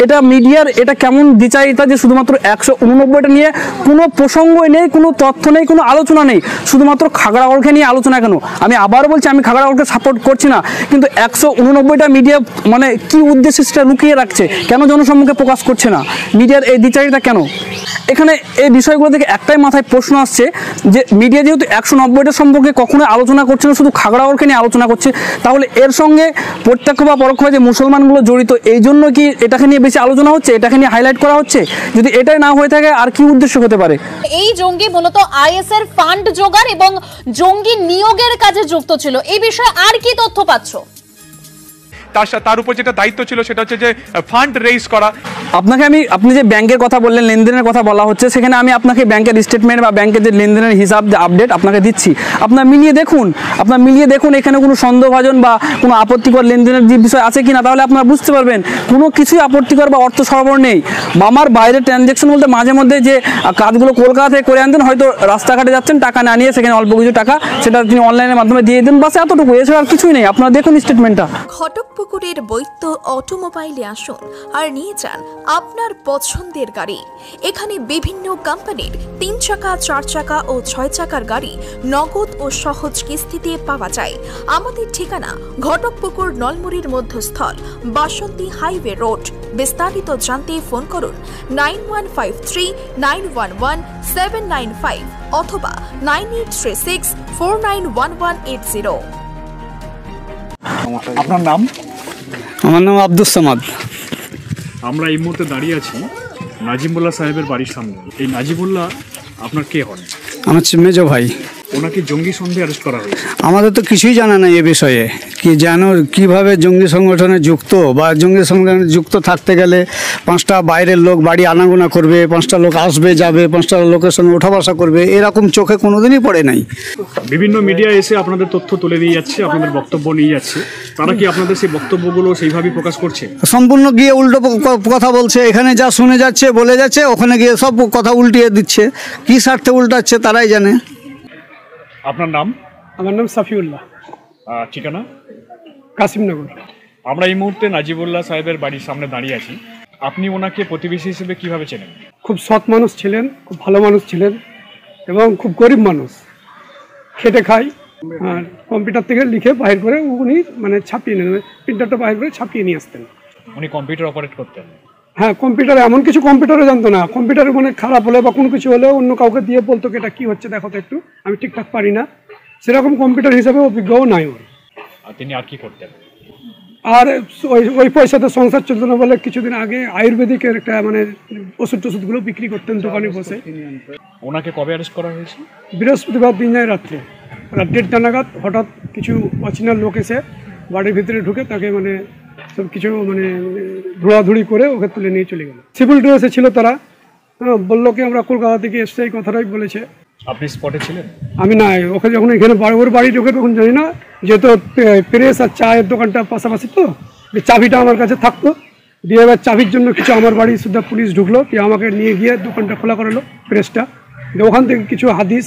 এটা মিডিয়ার এটা কেমন দ্বিচারিতা যে শুধুমাত্র 189টা নিয়ে কোনো প্রসঙ্গই নেই, কোনো তথ্য নেই, কোনো আলোচনা নেই, শুধুমাত্র খাগড়াগড়কে নিয়ে আলোচনা। কেন? আমি আবার বলছি, আমি খাগড়াগড় খাগড়াগড়কে সাপোর্ট করছি না, কিন্তু 189টা মিডিয়া মানে কি উদ্দেশ্যে সেটা লুকিয়ে রাখছে, কেন জনসম্মুখে প্রকাশ করছে না, মিডিয়ার এই দ্বিচারিতা কেন? এখানে এই বিষয়গুলো থেকে একটাই মাথায় প্রশ্ন আসছে যে মিডিয়া যেহেতু 190টা সম্পর্কে কখনোই আলোচনা করছে না, শুধু খাগড়াগড়কে নিয়ে আলোচনা করছে, তাহলে এর সঙ্গে প্রত্যক্ষ বা পরোক্ষভাবে যে মুসলমানগুলো জড়িত, এই জন্য কি এটাকে নিয়ে বেশি আলোচনা হচ্ছে, এটাকে নিয়ে হাইলাইট করা হচ্ছে? যদি এটাই না হয়ে থাকে আর কি উদ্দেশ্য হতে পারে? এই জঙ্গি মূলত আইএস এর ফান্ড জোগাড় এবং জঙ্গি নিয়োগের কাজে যুক্ত ছিল, এই বিষয়ে আর কি তথ্য পাচ্ছ? তার উপর যেটা দায়িত্ব ছিল সেটা হচ্ছে যে ফান্ড রেইজ করা। আপনি যে ব্যাংকের কথা বললেন, লেনদেনের কথা বলা হচ্ছে, সেখানে আমি আপনাকে ব্যাংকের স্টেটমেন্ট বা ব্যাংকের যে লেনদেনের হিসাব, যে আপডেট আপনাকে দিচ্ছি, আপনার মিলিয়ে দেখুন এখানে কোনো সন্দেহভাজন বা কোনো আপত্তিকর লেনদেনের যে বিষয় আছে কিনা, তাহলে আপনারা বুঝতে পারবেন কোনো কিছুই আপত্তিকর বা অর্থ সরবরাহ নেই। আমার বাইরের ট্রানজ্যাকশন বলতে মাঝে মধ্যে যে কাজগুলো কলকাতা থেকে করে আনতেন, হয়তো রাস্তাঘাটে যাচ্ছেন, টাকা না নিয়ে সেখানে অল্প কিছু টাকা সেটা তিনি অনলাইনের মাধ্যমে দিয়ে দেন, বাস এতটুকু, এছাড়া আর কিছুই নেই। আপনারা দেখুন স্টেটমেন্টটা। ঘটকপুকুরের বৈদ্য অটোমোবাইলে আসুন আর নিয়ে যান আপনার পছন্দের গাড়ি। এখানে বিভিন্ন কোম্পানির 3 চাকা, 4 চাকা ও 6 চাকার গাড়ি নগদ ও সহজ কিস্তিতে পাওয়া যায়। আমাদের ঠিকানা ঘটকপুকুর নলমুড়ির মধ্যস্থল, বাসন্তী হাইওয়ে রোড। বিস্তারিত জানতে ফোন করুন 9153911795 অথবা 9836491180। আপনার নাম? আমার নাম আব্দুস সামাদ। আমরা এই মুহূর্তে দাঁড়িয়ে আছি নাজিমুল্লাহ সাহেবের বাড়ির সামনে। এই নাজিমুল্লাহ আপনার কে হন? আমার মেজো ভাই। ওনাকে জঙ্গি সন্দেহে অ্যারেস্ট করা হয়েছে। আমাদের তো কিছুই জানা নাই এ বিষয়ে, কি জানো কিভাবে জঙ্গি সংগঠনে যুক্ত, বা জঙ্গি সংগঠনে যুক্ত থাকতে গেলে 5টা বাইরের লোক বাড়ি আনাগোনা করবে, 5টা লোক আসবে যাবে, 5টা লোকের সঙ্গে ওঠা বসা করবে, এরকম চোখে কোনোদিনই পড়ে নাই। বিভিন্ন মিডিয়া এসে আপনাদের তথ্য তুলে দিয়ে যাচ্ছে, আপনাদের বক্তব্য নিয়ে যাচ্ছে, তারা কি আপনাদের সেই বক্তব্যগুলো সেইভাবেই প্রকাশ করছে? সম্পূর্ণ গিয়ে উল্টো কথা বলছে, এখানে যা শুনে যাচ্ছে বলে যাচ্ছে, ওখানে গিয়ে সব কথা উল্টিয়ে দিচ্ছে, কি স্বার্থে উল্টাচ্ছে তারাই জানে। আপনার নাম? আমার নাম সাফিউল্লাহ। ঠিকানা? কাসিমনগর। আমরা এই মুহূর্তে নাজিবুল্লাহ সাহেবের বাড়ির সামনে দাঁড়িয়ে আছি। আপনি ওনাকে প্রতিবেশী হিসেবে কিভাবে চেনেন? খুব সৎ মানুষ ছিলেন, খুব ভালো মানুষ ছিলেন এবং খুব গরিব মানুষ, খেটে খায়। আর কম্পিউটার থেকে লিখে বাইর করে উনি মানে ছাপিয়ে নেন, প্রিন্টারটা বাইর করে ছাপিয়ে নিয়ে আসতেন। উনি কম্পিউটার অপারেট করতেন? হ্যাঁ, কম্পিউটারে এমন কিছু কম্পিউটারও জানতো না। কম্পিউটারে মানে খারাপ হলে বা কোনো কিছু হলে অন্য কাউকে দিয়ে বলতো কি এটা কী হচ্ছে দেখো তো একটু, আমি ঠিকঠাক পারি না, সেরকম কম্পিউটার হিসাবে অভিজ্ঞও নাই ওর। তিনি আর কি করতেন? আর ওই পয়সাতে সংসার চলতো না বলে কিছুদিন আগে আয়ুর্বেদিকের একটা মানে ওষুধগুলো বিক্রি করতেন দোকানে বসে। ওনাকে কবে অ্যারেস্ট করা হয়েছে? বৃহস্পতিবার দিন যায় রাত 1:30 নাগাদ হঠাৎ কিছু অচেনা লোক এসে বাড়ির ভিতরে ঢুকে তাকে মানে সব কিছু মানে ধুড়াধুড়ি করে ওকে তুলে নিয়ে চলে গেল। সিভিল ড্রেসে ছিল তারা, বললো কি আমরা কলকাতা থেকে এসছে, এই কথাটাই বলেছে। আপনি স্পটে ছিলেন? আমি নাই, ওকে যখন এখানে ওর বাড়ি ঢুকে তখন জানি না, যেহেতু প্রেস আর চায়ের দোকানটা পাশাপাশি, তো চাবিটা আমার কাছে থাকতো, দিয়ে এবার চাবির জন্য কিছু আমার বাড়ি সুদ্ধা পুলিশ ঢুকলো, দিয়ে আমাকে নিয়ে গিয়ে দোকানটা খোলা করালো প্রেসটা, ওখান থেকে কিছু হাদিস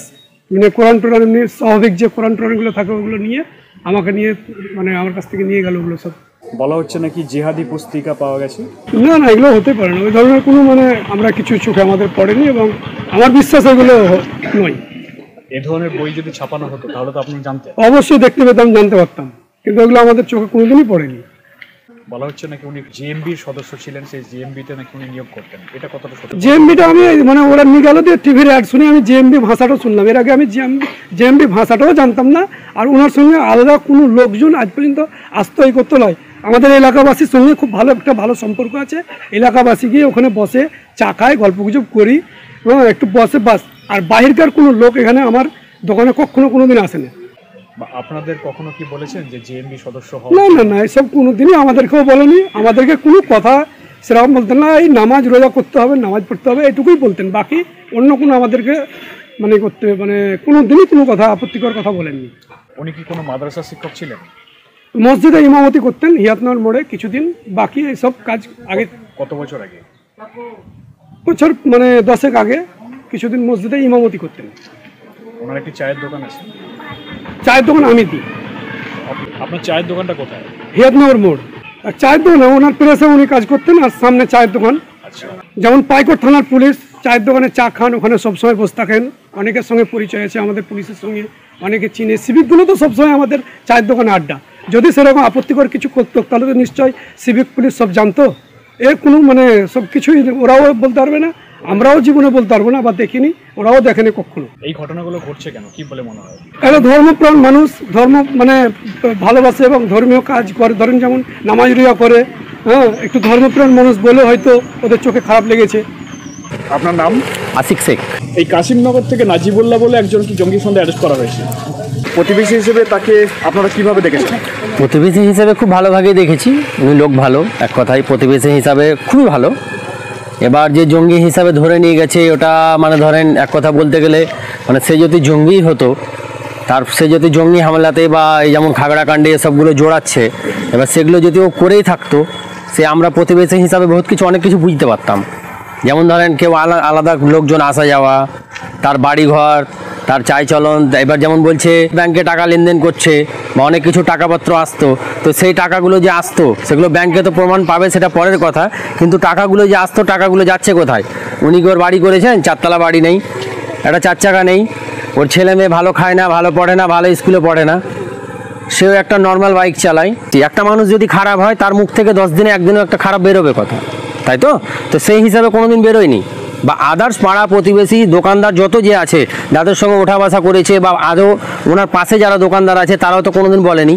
মানে কোরআন টোরআন এমনি স্বাভাবিক যে কোরআন টোরআনগুলো থাকে ওগুলো নিয়ে আমাকে নিয়ে মানে আমার কাছ থেকে নিয়ে গেল। ওগুলো সব বলা হচ্ছে নাকি জিহাদি পুস্তিকা পাওয়া গেছে। না না, এগুলো হতে পারে না, ওই ধরনের কোনো মানে আমরা কিছু চোখে আমাদের পড়েনি এবং আমার বিশ্বাস এগুলো নয়। এ ধরনের বই যদি ছাপানো হতো তাহলে তো আপনি জানতেন? অবশ্যই দেখতে পেতাম, জানতে পারতাম, কিন্তু এগুলো আমাদের চোখে কোনোদিনই পড়েনি। বলা হচ্ছে নাকি উনি জিএমবির সদস্য ছিলেন, সেই জিএমবিতে নাকি উনি নিয়োগ করতেন, এটা কতটা সত্যি? জিএমবিটা আমি মানে ওরা নিয়ে গেল দিয়ে টিভির অ্যাড শুনে আমি জিএমবি ভাষাটাও শুনলাম। এর আগে আমি জিএমবি ভাষাটাও জানতাম না, আর ওনার সঙ্গে আলাদা কোনো লোকজন আজ পর্যন্ত আসতো এই করতে নয়। আমাদের এলাকাবাসীর সঙ্গে খুব ভালো সম্পর্ক আছে। এলাকাবাসী গিয়ে ওখানে বসে চা খায়, গল্পগুজব করি, একটু বসে বাস। আর বাহিরকার কোনো লোক এখানে আমার দোকানে কখনো কোনোদিন আসে না। আপনাদের কখনো কি বলেছেন যে জিএমবি সদস্য হওয়া? না না না, এসব কোনোদিনই আমাদেরকেও বলেনি। আমাদেরকে কোনো কথা সেরকম বলতেন না, এই নামাজ রোজা করতে হবে, নামাজ পড়তে হবে, এটুকুই বলতেন। বাকি অন্য কোনো আমাদেরকে মানে করতে মানে কোনো দিনই কোনো কথা আপত্তিকর কথা বলেননি। উনি কি কোনো মাদ্রাসা শিক্ষক ছিলেন? মসজিদে ইমামতি করতেন হিয়াতনগর মোড়ে কিছুদিন, বাকি এইসব কাজ আগে। কত বছর আগে? বছর মানে 10 আগে কিছুদিন মসজিদে ইমামতি করতেন। ওনার একটি চায়ের দোকান আছে? চায়ের দোকান আমি দিই। আপনার চায়ের দোকানটা কোথায়? হিয়াতনগর মোড়। আর চায়ের দোকান ওনার প্রেসে উনি কাজ করতেন, আর সামনে চায়ের দোকান। যেমন পাইকর থানার পুলিশ চায়ের দোকানে চা খান, ওখানে সবসময় বসে থাকেন। অনেকের সঙ্গে পরিচয় আছে আমাদের পুলিশের সঙ্গে, অনেকে চিনে। সিভিকগুলো তো সবসময় আমাদের চায়ের দোকানে আড্ডা, যদি সেরকম আপত্তিকর কিছু করতো তাহলে তো নিশ্চয় সিভিক পুলিশ সব জানতো। এর কোনো মানে সব কিছুই ওরাও বলতে পারবে না, আমরাও জীবনে বলতে পারবো না বা দেখিনি, ওরাও দেখেনি কখনো। এই ঘটনাগুলো ঘটছে কেন, কি বলে মনে হয়? একটা ধর্মপ্রাণ মানুষ, ধর্ম মানে ভালোবাসে এবং ধর্মীয় কাজ করে, ধরেন যেমন নামাজ রোজা করে, হ্যাঁ, একটু ধর্মপ্রাণ মানুষ বলে হয়তো ওদের চোখে খারাপ লেগেছে। আপনার নাম? আশিক শেখ। এই কাশিমনগর থেকে নাজিবুল্লাহ বলে একজনকে জঙ্গি সন্দেহে অ্যারেস্ট করা হয়েছে। প্রতিবেশী হিসেবে তাকে আপনারা কিভাবে দেখেছেন? প্রতিবেশী হিসেবে খুব ভালোভাবেই দেখেছি, উনি লোক ভালো, এক কথায় প্রতিবেশী হিসাবে খুবই ভালো। এবার যে জঙ্গি হিসাবে ধরে নিয়ে গেছে ওটা মানে ধরেন এক কথা বলতে গেলে মানে সে যদি জঙ্গি হতো, সে যদি জঙ্গি হামলাতে বা এই যেমন খাগড়াকাণ্ডে এসবগুলো জোড়াচ্ছে, এবার সেগুলো যদি ও করেই থাকতো, সে আমরা প্রতিবেশী হিসাবে বহুত কিছু অনেক কিছু বুঝতে পারতাম। যেমন ধরেন কেউ আলাদা লোকজন আসা যাওয়া, তার বাড়িঘর, তার চাই চলন, এবার যেমন বলছে ব্যাংকে টাকা লেনদেন করছে বা অনেক কিছু টাকাপত্র আসতো, তো সেই টাকাগুলো যে আসতো সেগুলো ব্যাংকে তো প্রমাণ পাবে, সেটা পরের কথা, কিন্তু টাকাগুলো যে আসতো টাকাগুলো যাচ্ছে কোথায়? উনি ওর বাড়ি করেছেন, 4 তলা বাড়ি নেই, একটা 4 চাকা নেই, ওর ছেলে মেয়ে ভালো খায় না, ভালো পড়ে না, ভালো স্কুলে পড়ে না, সেও একটা নর্মাল বাইক চালায়। একটা মানুষ যদি খারাপ হয় তার মুখ থেকে 10 দিনে একদিনও একটা খারাপ বেরোবে কথা, তাই তো? তো সেই হিসাবে কোনোদিন বেরোয়নি। বা আদার্স পাড়া প্রতিবেশী দোকানদার যত যে আছে যাদের সঙ্গে ওঠা বসা করেছে বা আদৌ ওনার পাশে যারা দোকানদার আছে তারাও তো কোনোদিন বলেনি।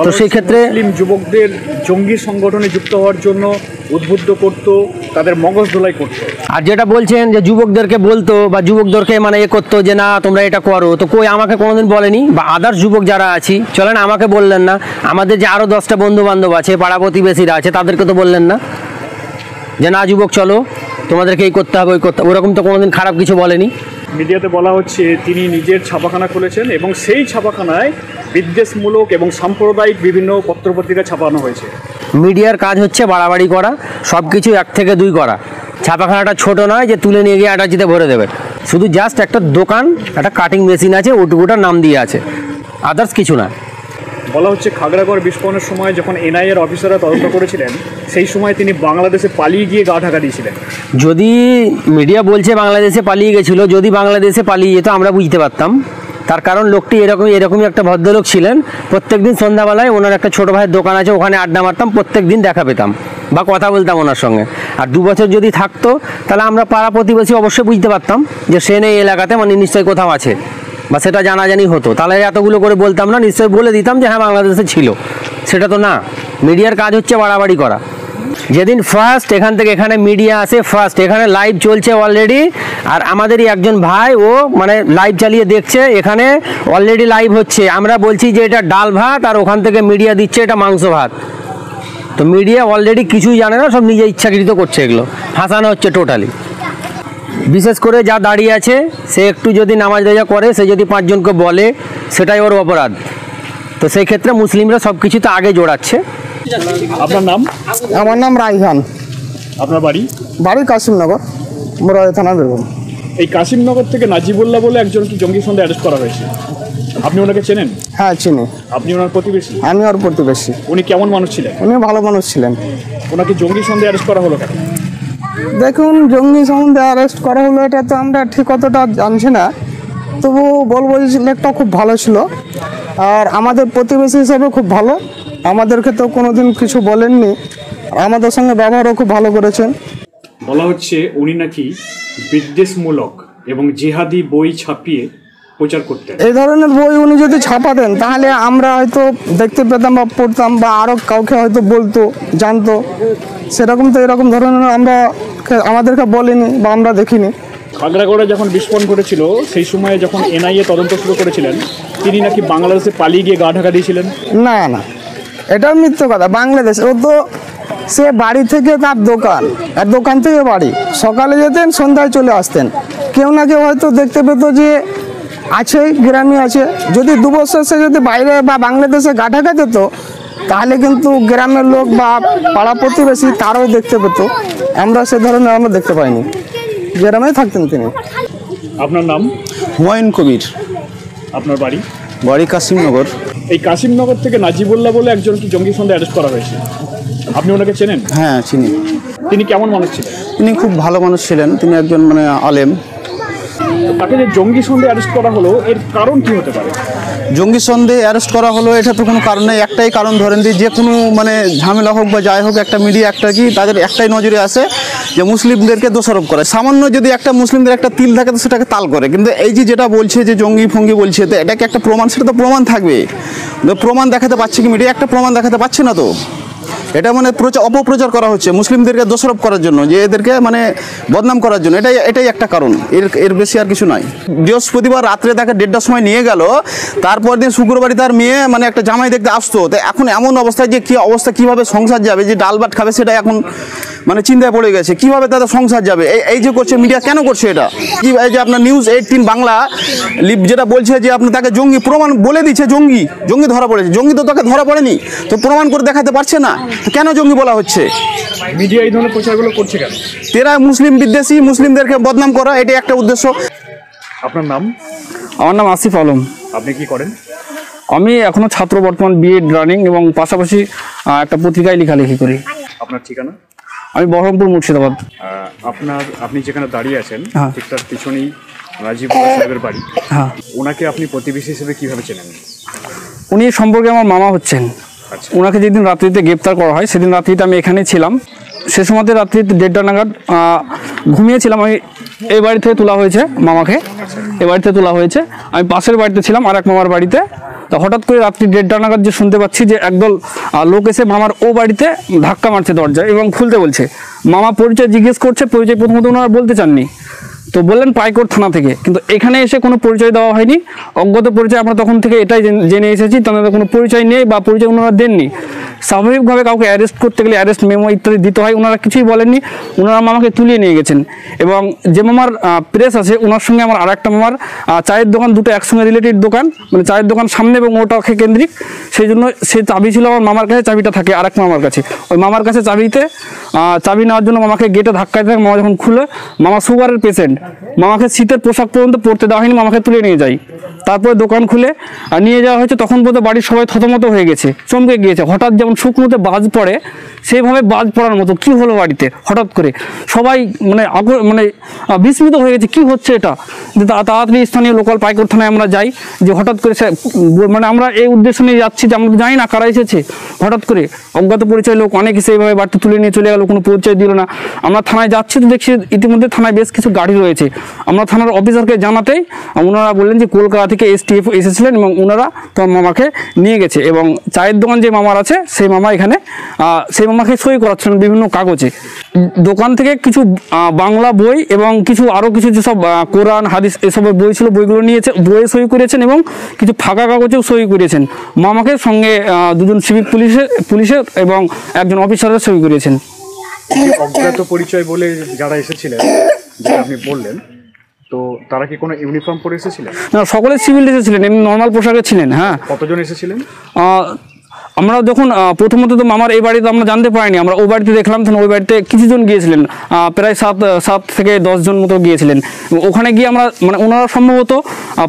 তো সেই ক্ষেত্রে মুসলিম যুবকদের জঙ্গি সংগঠনে যুক্ত হওয়ার জন্য উদ্বুদ্ধ করতো, তাদের মগজ ধোলাই করতো। আর যেটা বলছেন যে যুবকদেরকে বলতো বা যুবকদেরকে মানে করতো যে না তোমরা এটা করো, তো কই আমাকে কোনোদিন বলেনি। বা আদার্স যুবক যারা আছি চলেন আমাকে বললেন না, আমাদের যে আরও 10টা বন্ধু বান্ধব আছে, পাড়া প্রতিবেশীরা আছে, তাদেরকে তো বললেন না যে না যুবক চলো তোমাদেরকে এই করতে হবে ওই করতে, ওরকম তো কোনোদিন খারাপ কিছু বলেনি। মিডিয়াতে বলা হচ্ছে তিনি নিজের ছাপাখানা খুলেছেন এবং সেই ছাপাখানায় বিদ্বেষমূলক এবং সাম্প্রদায়িক বিভিন্ন পত্রপত্রিকা ছাপানো হয়েছে। মিডিয়ার কাজ হচ্ছে বাড়াবাড়ি করা, সব কিছু 1 থেকে 2 করা। ছাপাখানাটা ছোট নয় যে তুলে নিয়ে গিয়ে অ্যাটাচিতে ভরে দেবে, শুধু জাস্ট একটা দোকান, একটা কাটিং মেশিন আছে, ওটুকুটার নাম দিয়ে আছে, আদার্স কিছু না। বলা হচ্ছে খাগড়াগড় বিস্ফোরণের সময় যখন এনআইএর অফিসাররা তদন্ত করেছিলেন সেই সময় তিনি বাংলাদেশে পালিয়ে গিয়ে গা ঢাকা দিয়েছিলেন। যদি মিডিয়া বলছে বাংলাদেশে পালিয়ে গেছিলো, যদি বাংলাদেশে পালিয়ে যেত আমরা বুঝতে পারতাম। তার কারণ লোকটি এরকমই একটা ভদ্রলোক ছিলেন। প্রত্যেকদিন সন্ধ্যাবেলায় ওনার একটা ছোটো ভাইয়ের দোকান আছে, ওখানে আড্ডা মারতাম, প্রত্যেক দিন দেখা পেতাম বা কথা বলতাম ওনার সঙ্গে। আর 2 বছর যদি থাকতো তাহলে আমরা পাড়া প্রতিবেশী অবশ্যই বুঝতে পারতাম যে সে নেই এলাকাতে, মানে নিশ্চয়ই কোথাও আছে বা সেটা জানাজানি হতো, তাহলে এতগুলো করে বলতাম না, নিশ্চয়ই বলে দিতাম যে হ্যাঁ বাংলাদেশে ছিল। সেটা তো না, মিডিয়ার কাজ হচ্ছে বাড়াবাড়ি করা। যেদিন ফার্স্ট এখান থেকে এখানে মিডিয়া আসে, ফার্স্ট এখানে লাইভ চলছে অলরেডি, আর আমাদেরই একজন ভাই ও মানে লাইভ চালিয়ে দেখছে, এখানে অলরেডি লাইভ হচ্ছে, আমরা বলছি যে এটা ডাল ভাত, আর ওখান থেকে মিডিয়া দিচ্ছে এটা মাংস ভাত। তো মিডিয়া অলরেডি কিছুই জানে না, সব নিজে ইচ্ছাকৃত করছে, এগুলো ফাঁসানো হচ্ছে টোটালি। বিশেষ করে যা দাঁড়িয়ে আছে সে একটু যদি নামাজ রোজা করে, সে যদি 5 জনকে বলে সেটাই ওর অপরাধ। তো সেই ক্ষেত্রে মুসলিমরা সব কিছুতে আগে জোড়াচ্ছে। আপনার নাম? আমার নাম রাইহান। আপনার বাড়ি? বাড়ি কাশিমনগর, মোরাদাবাদ থানা বেগম। এই কাশিমনগর থেকে নাজিবুল্লাহ বলে একজনকে জঙ্গি সন্দেহে অ্যারেস্ট করা হয়েছে, আপনি ওনাকে চেনেন? হ্যাঁ চিনি। আপনি ওনার প্রতিবেশী? আমি ওর প্রতিবেশী। উনি কেমন মানুষ ছিলেন? উনি ভালো মানুষ ছিলেন। ওনাকে জঙ্গি সন্দেহে অ্যারেস্ট করা হলো কেন? দেখুন, জঙ্গি সম্বন্ধে অ্যারেস্ট করা হলো এটা তো আমরা ঠিক অতটা জানছি না, তবু বলবো যে লোকটা খুব ভালো ছিল আর আমাদের প্রতিবেশী হিসাবে খুব ভালো, আমাদেরকে তো কোনোদিন কিছু বলেননি, আমাদের সঙ্গে ব্যবহারও খুব ভালো করেছেন। বলা হচ্ছে উনি নাকি বিদ্বেষমূলক এবং জিহাদি বই ছাপিয়ে প্রচার করতেন। এই ধরনের বই উনি যদি ছাপাতেন তাহলে আমরা হয়তো দেখতে পেতাম বা পড়তাম বা আরও কাউকে হয়তো বলতো, জানতো। সেরকম তো এরকম ধরনের আমাদেরকে বলেনি বা আমরা দেখিনি। খাগড়াগড়ে যখন বিস্ফোরণ ঘটেছিল সেই সময় যখন এনআইএ তদন্ত শুরু করেছিলেন তিনি নাকি বাংলাদেশে পালিয়ে গিয়ে গা ঢাকা দিয়েছিলেন। না না, এটা মিথ্যে কথা। বাংলাদেশ ও তো সে বাড়ি থেকে তার দোকান, আর দোকান থেকে বাড়ি, সকালে যেতেন সন্ধ্যায় চলে আসতেন। কেউ না কেউ হয়তো দেখতে পেত যে আছে, গ্রামে আছে। যদি 2 বছর সে যদি বাইরে বা বাংলাদেশে গা ঢাকা দিত তাহলে কিন্তু গ্রামের লোক বা পাড়া প্রতিবেশী তারাও দেখতে পেত। আমরা সে ধরনের আমরা দেখতে পাইনি, গ্রামেই থাকতেন তিনি। আপনার নাম? হুমায়ুন কবির। আপনার বাড়ি? বাড়ি কাশিমনগর। এই কাশিমনগর থেকে নাজিবুল্লাহ বলে একজনকে জঙ্গি সন্দেহে অ্যারেস্ট করা হয়েছে, আপনি ওনাকে চেনেন? হ্যাঁ চিনি। তিনি কেমন মানুষ ছিলেন? তিনি খুব ভালো মানুষ ছিলেন, তিনি একজন মানে আলেম। তাকে যে জঙ্গি সন্দেহে অ্যারেস্ট করা হলো, এর কারণ কি হতে পারে? জঙ্গি সন্দেহে অ্যারেস্ট করা হলো, এটা তো কোনো কারণ নেই। একটাই কারণ ধরেন যে কোনো মানে ঝামেলা হোক বা যাই হোক, একটা মিডিয়া একটা কি তাদের একটাই নজরে আসে যে মুসলিমদেরকে দোষারোপ করে। সামান্য যদি একটা মুসলিমদের একটা তিল থাকে তো সেটাকে তাল করে। কিন্তু এই যে যেটা বলছে যে জঙ্গি ফঙ্গি বলছে, তো এটাকে একটা প্রমাণ, সেটা তো প্রমাণ থাকবে। প্রমাণ দেখাতে পারছে কি মিডিয়া? একটা প্রমাণ দেখাতে পারছে না। তো এটা মানে অপপ্রচার করা হচ্ছে মুসলিমদেরকে দোষারোপ করার জন্য, যে এদেরকে মানে বদনাম করার জন্য। এটাই একটা কারণ, এর বেশি আর কিছু নয়। বৃহস্পতিবার রাত্রে তাকে 1:30টার সময় নিয়ে গেল, তারপর দিন শুক্রবারই তার মেয়ে মানে একটা জামাই দেখতে আসতো। তো এখন এমন অবস্থায় যে কি অবস্থা, কিভাবে সংসার যাবে, যে ডাল ভাত খাবে সেটা এখন মানে চিন্তায় পড়ে গেছে, কিভাবে তাদের সংসার যাবে। এই যে করছে মিডিয়া, কেন করছে এটা? কি এই যে আপনার নিউজ 18 বাংলা যেটা বলছে যে আপনি তাকে জঙ্গি প্রমাণ বলে দিচ্ছে, জঙ্গি ধরা পড়েছে। জঙ্গি তো তাকে ধরা পড়েনি, তো প্রমাণ করে দেখাতে পারছে না, তো কেন জঙ্গি বলা হচ্ছে? মিডিয়া এই ধরনের প্রচারগুলো করছে কেন? এরা মুসলিম বিদ্বেষী, মুসলিমদেরকে বদনাম করা, এটাই একটা উদ্দেশ্য। আপনার নাম? আমার নাম আসিফ আলম। আপনি কি করেন? আমি এখনো ছাত্র, বর্তমান বিএড রানিং, এবং পাশাপাশি একটা পত্রিকায় লেখালেখি করি। আপনার ঠিকানা? আমি বহরমপুর, মুর্শিদাবাদ। আপনি যেখানে দাঁড়িয়ে আছেন ঠিক তার পিছনেই নাজিবুল্লাহ সাহেবের বাড়ি। হ্যাঁ। ওনাকে আপনি প্রতিবেশী হিসেবে কিভাবে চেনেন? উনি সম্পর্কে আমার মামা হচ্ছেন। ওনাকে যেদিন রাত্রিতে গ্রেপ্তার করা হয় সেদিন রাত্রিতে আমি এখানেই ছিলাম। সে সময় রাত্রিতে 1:30 নাগাদ ঘুমিয়েছিলাম। আমি এই বাড়ি থেকে তোলা হয়েছে মামাকে, এ বাড়িতে তোলা হয়েছে। আমি পাশের বাড়িতে ছিলাম আর এক মামার বাড়িতে। তো হঠাৎ করে রাত্রি 1:30 নাগাদ যে শুনতে পাচ্ছি যে একদল লোক এসে মামার ও বাড়িতে ধাক্কা মারছে দরজায় এবং খুলতে বলছে। মামা পরিচয় জিজ্ঞেস করছে, পরিচয় প্রথমত ওনারা বলতে চাননি, তো বললেন পাইকোট থানা থেকে। কিন্তু এখানে এসে কোনো পরিচয় দেওয়া হয়নি, অজ্ঞাত পরিচয়। আমরা তখন থেকে এটাই জেনে এসেছি তাদের কোনো পরিচয় নেই বা পরিচয় ওনারা দেননি। স্বাভাবিকভাবে কাউকে অ্যারেস্ট করতে গেলে অ্যারেস্ট মেমো ইত্যাদি দিতে হয়, ওনারা কিছুই বলেননি। ওনারা মামাকে তুলিয়ে নিয়ে গেছেন। এবং যে মামার প্রেস আছে ওনার সঙ্গে আমার আর একটা মামার চায়ের দোকান, দুটো একসঙ্গে রিলেটেড দোকান, মানে চায়ের দোকান সামনে এবং ওটাকে কেন্দ্রিক। সেই জন্য সে চাবি ছিল আমার মামার কাছে, চাবিটা থাকে আর এক মামার কাছে। ওই মামার কাছে চাবি নেওয়ার জন্য মামাকে গেটে ধাক্কা দিতে, মামা যখন খুলে, মামা সুগারের পেশেন্ট, মামাকে শীতের পোশাক পর্যন্ত পরতে দেওয়া হয়নি, মামাকে তুলে নিয়ে যায়। তারপরে দোকান খুলে নিয়ে যাওয়া হয়েছে। তখন পর্যন্ত বাড়ির সবাই থতমত হয়ে গেছে, চমকে গিয়েছে। হঠাৎ যেমন শুকনোতে বাজ পড়ে সেইভাবে বাজ পড়ার মতো কি হলো বাড়িতে হঠাৎ করে, সবাই মানে বিস্মিত হয়ে গেছে, কি হচ্ছে এটা। তাড়াতাড়ি স্থানীয় লোকাল পাইকোট থানায় আমরা যাই, যে হঠাৎ করে মানে আমরা এই উদ্দেশ্য নিয়ে যাচ্ছি যে আমরা তো জানি না কারা এসেছে। হঠাৎ করে অজ্ঞাত পরিচয় লোক অনেক এসে এইভাবে বাড়িতে তুলে নিয়ে চলে গেল, কোনো পরিচয় দিল না। আমরা থানায় যাচ্ছি তো দেখছি ইতিমধ্যে থানায় বেশ কিছু গাড়ি রয়েছে। আমরা থানার অফিসারকে জানাতেই ওনারা বললেন যে কলকাতা থেকে STF এসেছিলেন এবং ওনারা তোমার মামাকে নিয়ে গেছে। এবং চায়ের দোকান যে মামার আছে সেই মামা এখানে সেই মামাকে সই করাচ্ছেন বিভিন্ন কাগজে। দোকান থেকে কিছু বাংলা বই এবং কিছু আরও কিছু যেসব কোরআন হাদিস এসবের বই ছিল, বইগুলো নিয়েছে, বইয়ে সই করেছেন এবং কিছু ফাঁকা কাগজেও সই করেছেন। মামাকে সঙ্গে দুজন সিভিক পুলিশের এবং একজন অফিসারের সই করেছেন। অজ্ঞাত পরিচয় বলে যারা এসেছিলেন, যেটা আপনি বললেন, তো তারা কি কোনো ইউনিফর্ম পরে এসেছিলেন? না, সকলে সিভিল এসেছিলেন, এমনি নর্মাল পোশাকে ছিলেন। হ্যাঁ। কতজন এসেছিলেন? আমরা যখন প্রথমত তো মামার এই বাড়িতে আমরা জানতে পারিনি, আমরা ওই বাড়িতে দেখলাম, তখন ওই বাড়িতে কিছুজন গিয়েছিলেন, প্রায় 7 থেকে 10 জন মতো গিয়েছিলেন। ওখানে গিয়ে আমরা মানে ওনারা সম্ভবত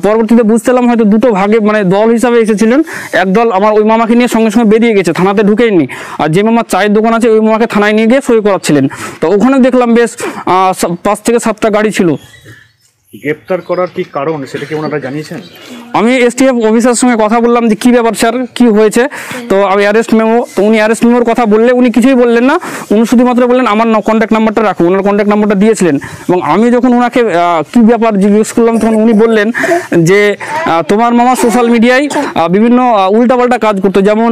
পরবর্তীতে বুঝতেলাম হয়তো দুটো ভাগে মানে দল হিসাবে এসেছিলেন। একদল আমার ওই মামাকে নিয়ে সঙ্গে সঙ্গে বেরিয়ে গেছে, থানাতে ঢুকেইনি। আর যে মামার চায়ের দোকান আছে ওই মামাকে থানায় নিয়ে গিয়ে সই করাচ্ছিলেন। তো ওখানে দেখলাম বেশ 5 থেকে 7টা গাড়ি ছিল। গ্রেপ্তার করার কি কারণ সেটা কি ওনারা জানিয়েছেন? আমি STF অফিসারের সঙ্গে কথা বললাম যে কী ব্যাপার স্যার, কী হয়েছে। তো আমি অ্যারেস্ট মেমো, তো উনি অ্যারেস্ট মেমোর কথা বললে উনি কিছুই বললেন না। উনি শুধুমাত্র বললেন আমার কন্ট্যাক্ট নাম্বারটা রাখুন। ওনার কন্ট্যাক্ট নাম্বারটা দিয়েছিলেন এবং আমি যখন ওনাকে কী ব্যাপার জিজ্ঞেস করলাম তখন উনি বললেন যে তোমার মামা সোশ্যাল মিডিয়ায় বিভিন্ন উল্টাপাল্টা কাজ করতো, যেমন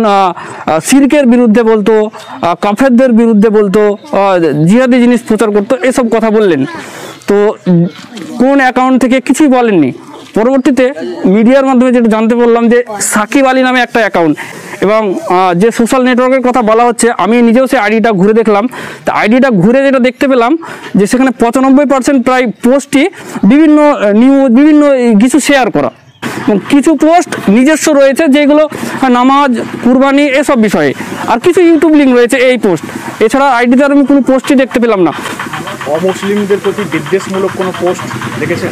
শিরকের বিরুদ্ধে বলতো, কাফেরদের বিরুদ্ধে বলতো, জিহাদি জিনিস প্রচার করতো, এসব কথা বললেন। তো কোন অ্যাকাউন্ট থেকে কিছুই বলেননি। পরবর্তীতে মিডিয়ার মাধ্যমে যেটা জানতে পারলাম যে সাকিব আলী নামে একটা অ্যাকাউন্ট এবং যে সোশ্যাল নেটওয়ার্কের কথা বলা হচ্ছে, আমি নিজেও সেই আইডিটা ঘুরে দেখলাম। তো আইডিটা ঘুরে যেটা দেখতে পেলাম যে সেখানে 95% প্রায় পোস্টই বিভিন্ন নিউজ, বিভিন্ন কিছু শেয়ার করা এবং কিছু পোস্ট নিজস্ব রয়েছে যেগুলো নামাজ, কুরবানি এসব বিষয়ে, আর কিছু ইউটিউব লিঙ্ক রয়েছে এই পোস্ট। এছাড়া আইডিতে আর আমি কোনো পোস্টই দেখতে পেলাম না। অমুসলিমদের প্রতি বিদ্বেষমূলক কোনো পোস্ট দেখেছেন?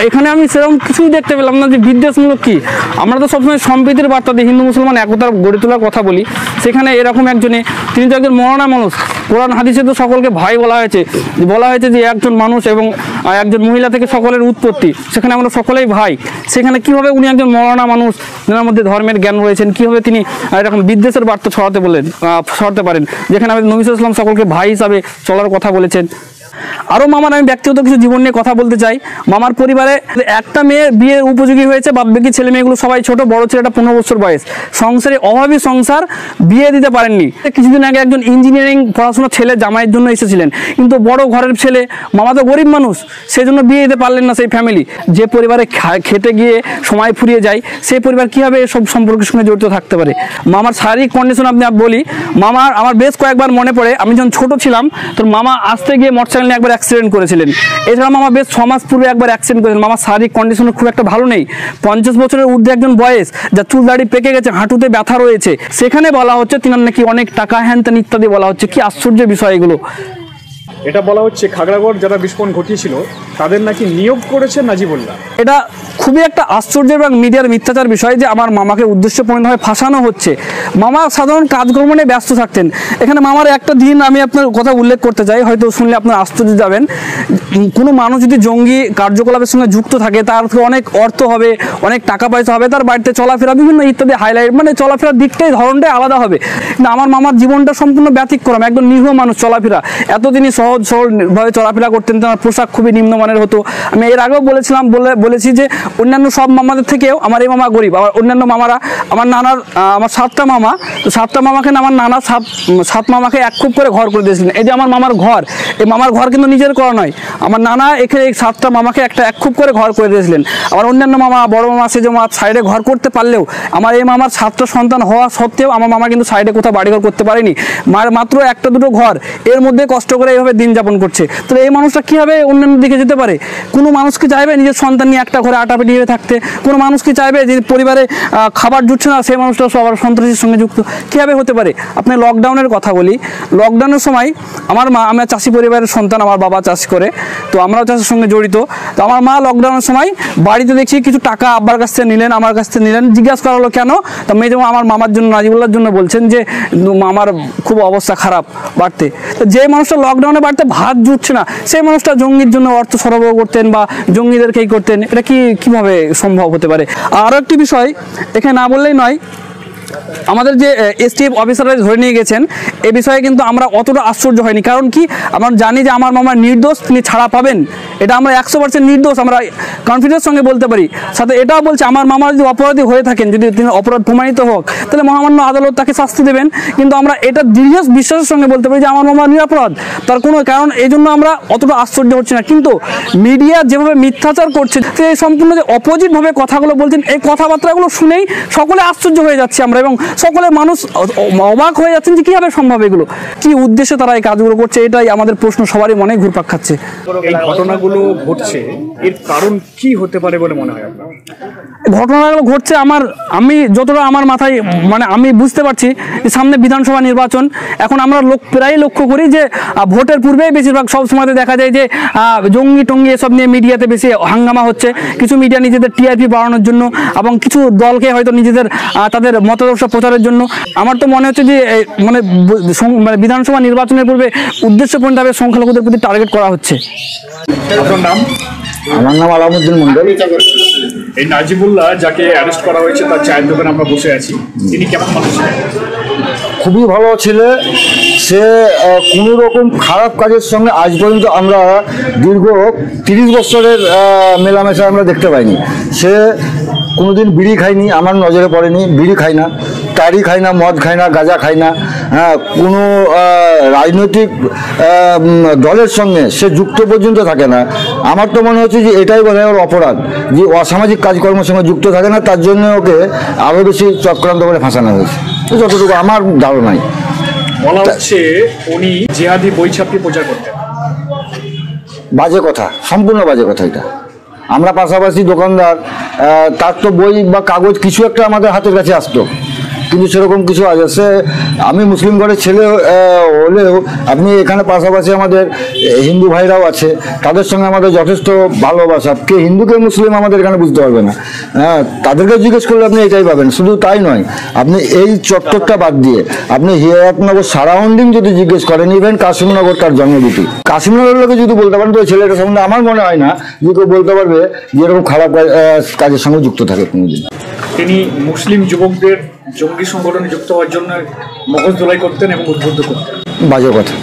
এখানে আমি সেরকম কিছুই দেখতে পেলাম না যে বিদ্বেষমূলক কি। আমরা তো সবসময় সম্প্রীতির বার্তা দিই, হিন্দু মুসলমান একতা গড়ে তোলার কথা বলি। সেখানে এরকম একজনে তিনি তো একজন মওলানা মানুষ। কোরআন হাদিসে তো সকলকে ভাই বলা হয়েছে যে একজন মানুষ এবং একজন মহিলা থেকে সকলের উৎপত্তি, সেখানে আমরা সকলেই ভাই। সেখানে কিভাবে উনি একজন মওলানা মানুষ, যার মধ্যে ধর্মের জ্ঞান রয়েছেন, কিভাবে তিনি এরকম বিদ্বেষের বার্তা ছড়াতে পারেন, যেখানে আমাদের নবী সাল্লাল্লাহু আলাইহি ওয়াসাল্লাম সকলকে ভাই হিসাবে চলার কথা বলেছেন। আরও মামার আমি ব্যক্তিগত কিছু জীবন নিয়ে কথা বলতে চাই। মামার পরিবারে একটা মেয়ে বিয়ের উপযোগী হয়েছে, বাদবাকি ছেলে মেয়েগুলো সবাই ছোট, বড় ছেলেটা 15 বছর বয়স, সংসারে অভাবী সংসার, বিয়ে দিতে পারেননি। কিছুদিন আগে একজন ইঞ্জিনিয়ারিং পড়াশোনা ছেলে জামাইয়ের জন্য এসেছিলেন, কিন্তু বড় ঘরের ছেলে, মামা তো গরিব মানুষ, সেজন্য বিয়ে দিতে পারলেন না সেই ফ্যামিলি। যে পরিবারে খেতে গিয়ে সময় ফুরিয়ে যায়, সেই পরিবার কীভাবে এসব সম্পর্কের সঙ্গে জড়িত থাকতে পারে? মামার শারীরিক কন্ডিশন আপনি বলি, আমার বেশ কয়েকবার মনে পড়ে, আমি যখন ছোট ছিলাম তোর মামা আসতে গিয়ে মোটরসাইকেল নিয়ে একবার অ্যাক্সিডেন্ট করেছিলেন। এছাড়া মামা বেশ 6 মাস পূর্বে একবার অ্যাক্সিডেন্ট করেছিলেন। মামার শারীরিক কন্ডিশন খুব একটা ভালো নেই, 50 বছরের ঊর্ধ্বে একজন বয়স, যা চুল দাড়ি পেকে গেছে, হাঁটুতে ব্যথা রয়েছে। সেখানে বলা হচ্ছে তিনার নাকি অনেক টাকা হ্যান ত্যান ইত্যাদি বলা হচ্ছে। কি আশ্চর্য বিষয় এগুলো। এটা বলা হচ্ছে খাগড়াগড় যারা বিস্ফোরণ ঘটিয়েছিল তাদের নাকি নিয়োগ করেছে নাজিবুল্লাহ। এটা খুবই একটা আশ্চর্য এবং মিডিয়ার মিথ্যাচার বিষয় যে আমার মামাকে উদ্দেশ্যপূর্ণভাবে ফাঁসানো হচ্ছে। মামা সাধারণ কাজকর্ম নিয়ে ব্যস্ত থাকতেন। এখানে মামার একটা দিন আমি আপনার কথা উল্লেখ করতে চাই, হয়তো শুনলে আপনার আশ্চর্য যাবেন। কোনো মানুষ যদি জঙ্গি কার্যকলাপের সঙ্গে যুক্ত থাকে, তার অনেক অর্থ হবে, অনেক টাকা পয়সা হবে, তার বাড়িতে চলাফেরা বিভিন্ন ইত্যাদি হাইলাইট, মানে চলাফেরার দিকটাই ধরনটাই আলাদা হবে। কিন্তু আমার মামার জীবনটা সম্পূর্ণ ব্যতিক্রম, একদম নিরীহ মানুষ চলাফেরা। এত তিনি সহজ সরলভাবে চলাফেরা করতেন, তার পোশাক খুবই নিম্নমানের হতো। আমি এর আগেও বলেছি যে অন্যান্য সব মামাদের থেকেও আমার এই মামা গরিব। আবার অন্যান্য মামারা, আমার নানার আমার 7টা মামা, তো 7টা মামাকে আমার নানা 7 মামাকে এক খুব করে ঘর করে দিয়েছিলেন। এই যে আমার মামার ঘর, এই মামার ঘর কিন্তু নিজের করা নয়, আমার নানা এখানে এই 7টা মামাকে এক খুব করে ঘর করে দিয়েছিলেন। আবার অন্যান্য মামা, বড় মামা, সে যে সাইডে ঘর করতে পারলেও আমার এই মামার 7টা সন্তান হওয়া সত্ত্বেও আমার মামা কিন্তু সাইডে কোথাও বাড়িঘর করতে পারেনি। মায়ের মাত্র 1টা-2টো ঘর, এর মধ্যে কষ্ট করে এইভাবে দিন যাপন করছে। তো এই মানুষটা কীভাবে অন্যান্য দিকে যেতে পারে? কোনো মানুষ কি চাইবে নিজের সন্তান নিয়ে একটা ঘরে আটাপিটি হয়ে থাকতে? কোনো মানুষ কি চাইবে যে পরিবারে খাবার জুটছে না, সেই মানুষটা সবার সন্ত্রাসীর সঙ্গে যুক্ত? কীভাবে হতে পারে? আপনি লকডাউনের কথা বলি, লকডাউনের সময় আমরা চাষি পরিবারের সন্তান, আমার বাবা চাষ করে, তো আমরাও চাষের সঙ্গে জড়িত। তো আমার মা লকডাউনের সময় বাড়িতে দেখছি কিছু টাকা আব্বার কাছ থেকে নিলেন, আমার কাছ থেকে নিলেন। জিজ্ঞাসা করা হলো কেন? তো মেয়ে যেমন আমার মামার জন্য, নাজিবুল্লাহর জন্য বলছেন যে আমার খুব অবস্থা খারাপ বাড়তে। তো যে মানুষটা লকডাউনে বাড়তে ভাত জুটছে না, সেই মানুষটা জঙ্গির জন্য অর্থ সরবরাহ করতেন বা জঙ্গিদেরকেই করতেন। এটা কিভাবে সম্ভব হতে পারে? আরও একটি বিষয় এখানে না বললেই নয়, আমাদের যে এসটিএফ অফিসাররা ধরে নিয়ে গেছেন, এ বিষয়ে কিন্তু আমরা অতটা আশ্চর্য হয়নি। কারণ কি, আমরা জানি যে আমার মামা নির্দোষ, তিনি ছাড়া পাবেন। এটা আমরা 100% নির্দোষ, আমরা কনফিডেন্স সঙ্গে বলতে পারি। সাথে এটাও বলছে আমার মামা যদি অপরাধী হয়ে থাকেন, যদি তিনি অপরাধ প্রমাণিত হোক, তাহলে মহামান্য আদালত তাকে শাস্তি দেবেন। কিন্তু আমরা এটা দৃঢ় বিশ্বাসের সঙ্গে বলতে পারি যে আমার মামা নিরপরাধ, তার কোনো কারণ, এই জন্য আমরা অতটা আশ্চর্য হচ্ছে না। কিন্তু মিডিয়া যেভাবে মিথ্যাচার করছে, এই সম্পূর্ণ যে অপোজিটভাবে কথাগুলো বলছেন, এই কথাবার্তাগুলো শুনেই সকলে আশ্চর্য হয়ে যাচ্ছে আমরা, এবং সকলে মানুষ অবাক হয়ে যাচ্ছেন যে কীভাবে সম্ভব, এগুলো কি উদ্দেশ্যে তারা এই কাজগুলো করছে, এটাই আমাদের প্রশ্ন সবারই মনে ঘুরপাক খাচ্ছে। এই ঘটনাগুলো ঘটছে, এর কারণ কি হতে পারে বলে মনে হয় আপনার? ঘটনাগুলো ঘটছে আমি যতটা আমার মাথায়, মানে আমি বুঝতে পারছি যে সামনে বিধানসভা নির্বাচন। এখন আমরা প্রায় লক্ষ্য করি যে ভোটের পূর্বেই বেশিরভাগ সব সময়তে দেখা যায় যে জঙ্গি টঙ্গি এসব নিয়ে মিডিয়াতে বেশি হাঙ্গামা হচ্ছে। কিছু মিডিয়া নিজেদের টিআরপি বাড়ানোর জন্য এবং কিছু দলকে হয়তো নিজেদের তাদের মতাদর্শ প্রচারের জন্য। আমার তো মনে হচ্ছে যে মানে বিধানসভা নির্বাচনের পূর্বে উদ্দেশ্যপূর্ণভাবে সংখ্যালঘুদের প্রতি টার্গেট করা হচ্ছে। আপনার নাম? আমার নাম আলামুদ্দিন মন্ডল। এই নাজিবুল্লাহ যাকে অ্যারেস্ট করা হয়েছে, তার চায়ের দোকানে আমরা বসে আছি, তিনি কেমন মানুষ ছিলেন? খুবই ভালো ছেলে। সে কোনো রকম খারাপ কাজের সঙ্গে আজ পর্যন্ত আমরা দীর্ঘ 30 বছরের মেলামেশা আমরা দেখতে পাইনি। সে কোনোদিন বিড়ি খায়নি, আমার নজরে পড়েনি, বিড়ি খায় না, তাড়ি খায় না, মদ খায় না, গাঁজা খায় না। হ্যাঁ, কোনো রাজনৈতিক দলের সঙ্গে সে যুক্ত পর্যন্ত থাকে না। আমার তো মনে হচ্ছে যে এটাই বলে ওর অপরাধ, যে অসামাজিক কাজকর্মের সঙ্গে যুক্ত থাকে না, তার জন্য ওকে আরও বেশি চক্রান্ত করে ফাঁসানো হয়েছে, যতটুকু আমার ধারণায়। বলা হচ্ছে উনি জিহাদি বই ছাপিয়ে প্রচার করতেন। বাজে কথা, সম্পূর্ণ বাজে কথা এটা। আমরা পাশাপাশি দোকানদার, তার তো বই বা কাগজ কিছু একটা আমাদের হাতের কাছে আসতো, কিন্তু সেরকম কিছু আছে। সে আমি মুসলিম ঘরের ছেলে হলেও আপনি এখানে পাশাপাশি আমাদের হিন্দু ভাইরাও আছে, তাদের সঙ্গে আমাদের যথেষ্ট ভালোবাসা। কে হিন্দু কে মুসলিম আমাদের এখানে বুঝতে পারবে না, হ্যাঁ, তাদেরকে জিজ্ঞেস করলে আপনি এটাই পাবেন। শুধু তাই নয়, আপনি এই চত্বরটা বাদ দিয়ে আপনি হিয়ারতনগর সারাউন্ডিং যদি জিজ্ঞেস করেন, ইভেন কাশিমনগর তার জন্মভূমি, কাশিমনগরের লোকে যদি বলতে পারেন তো ছেলেটা সম্বন্ধে আমার মনে হয় না যে কেউ বলতে পারবে যে এরকম খারাপ কাজের সঙ্গে যুক্ত থাকে কোনোদিন। তিনি মুসলিম যুবকদের জঙ্গি সংগঠনে যুক্ত হওয়ার জন্য মগজ ধোলাই করতেন এবং উদ্বুদ্ধ করতেন। বাজে কথা,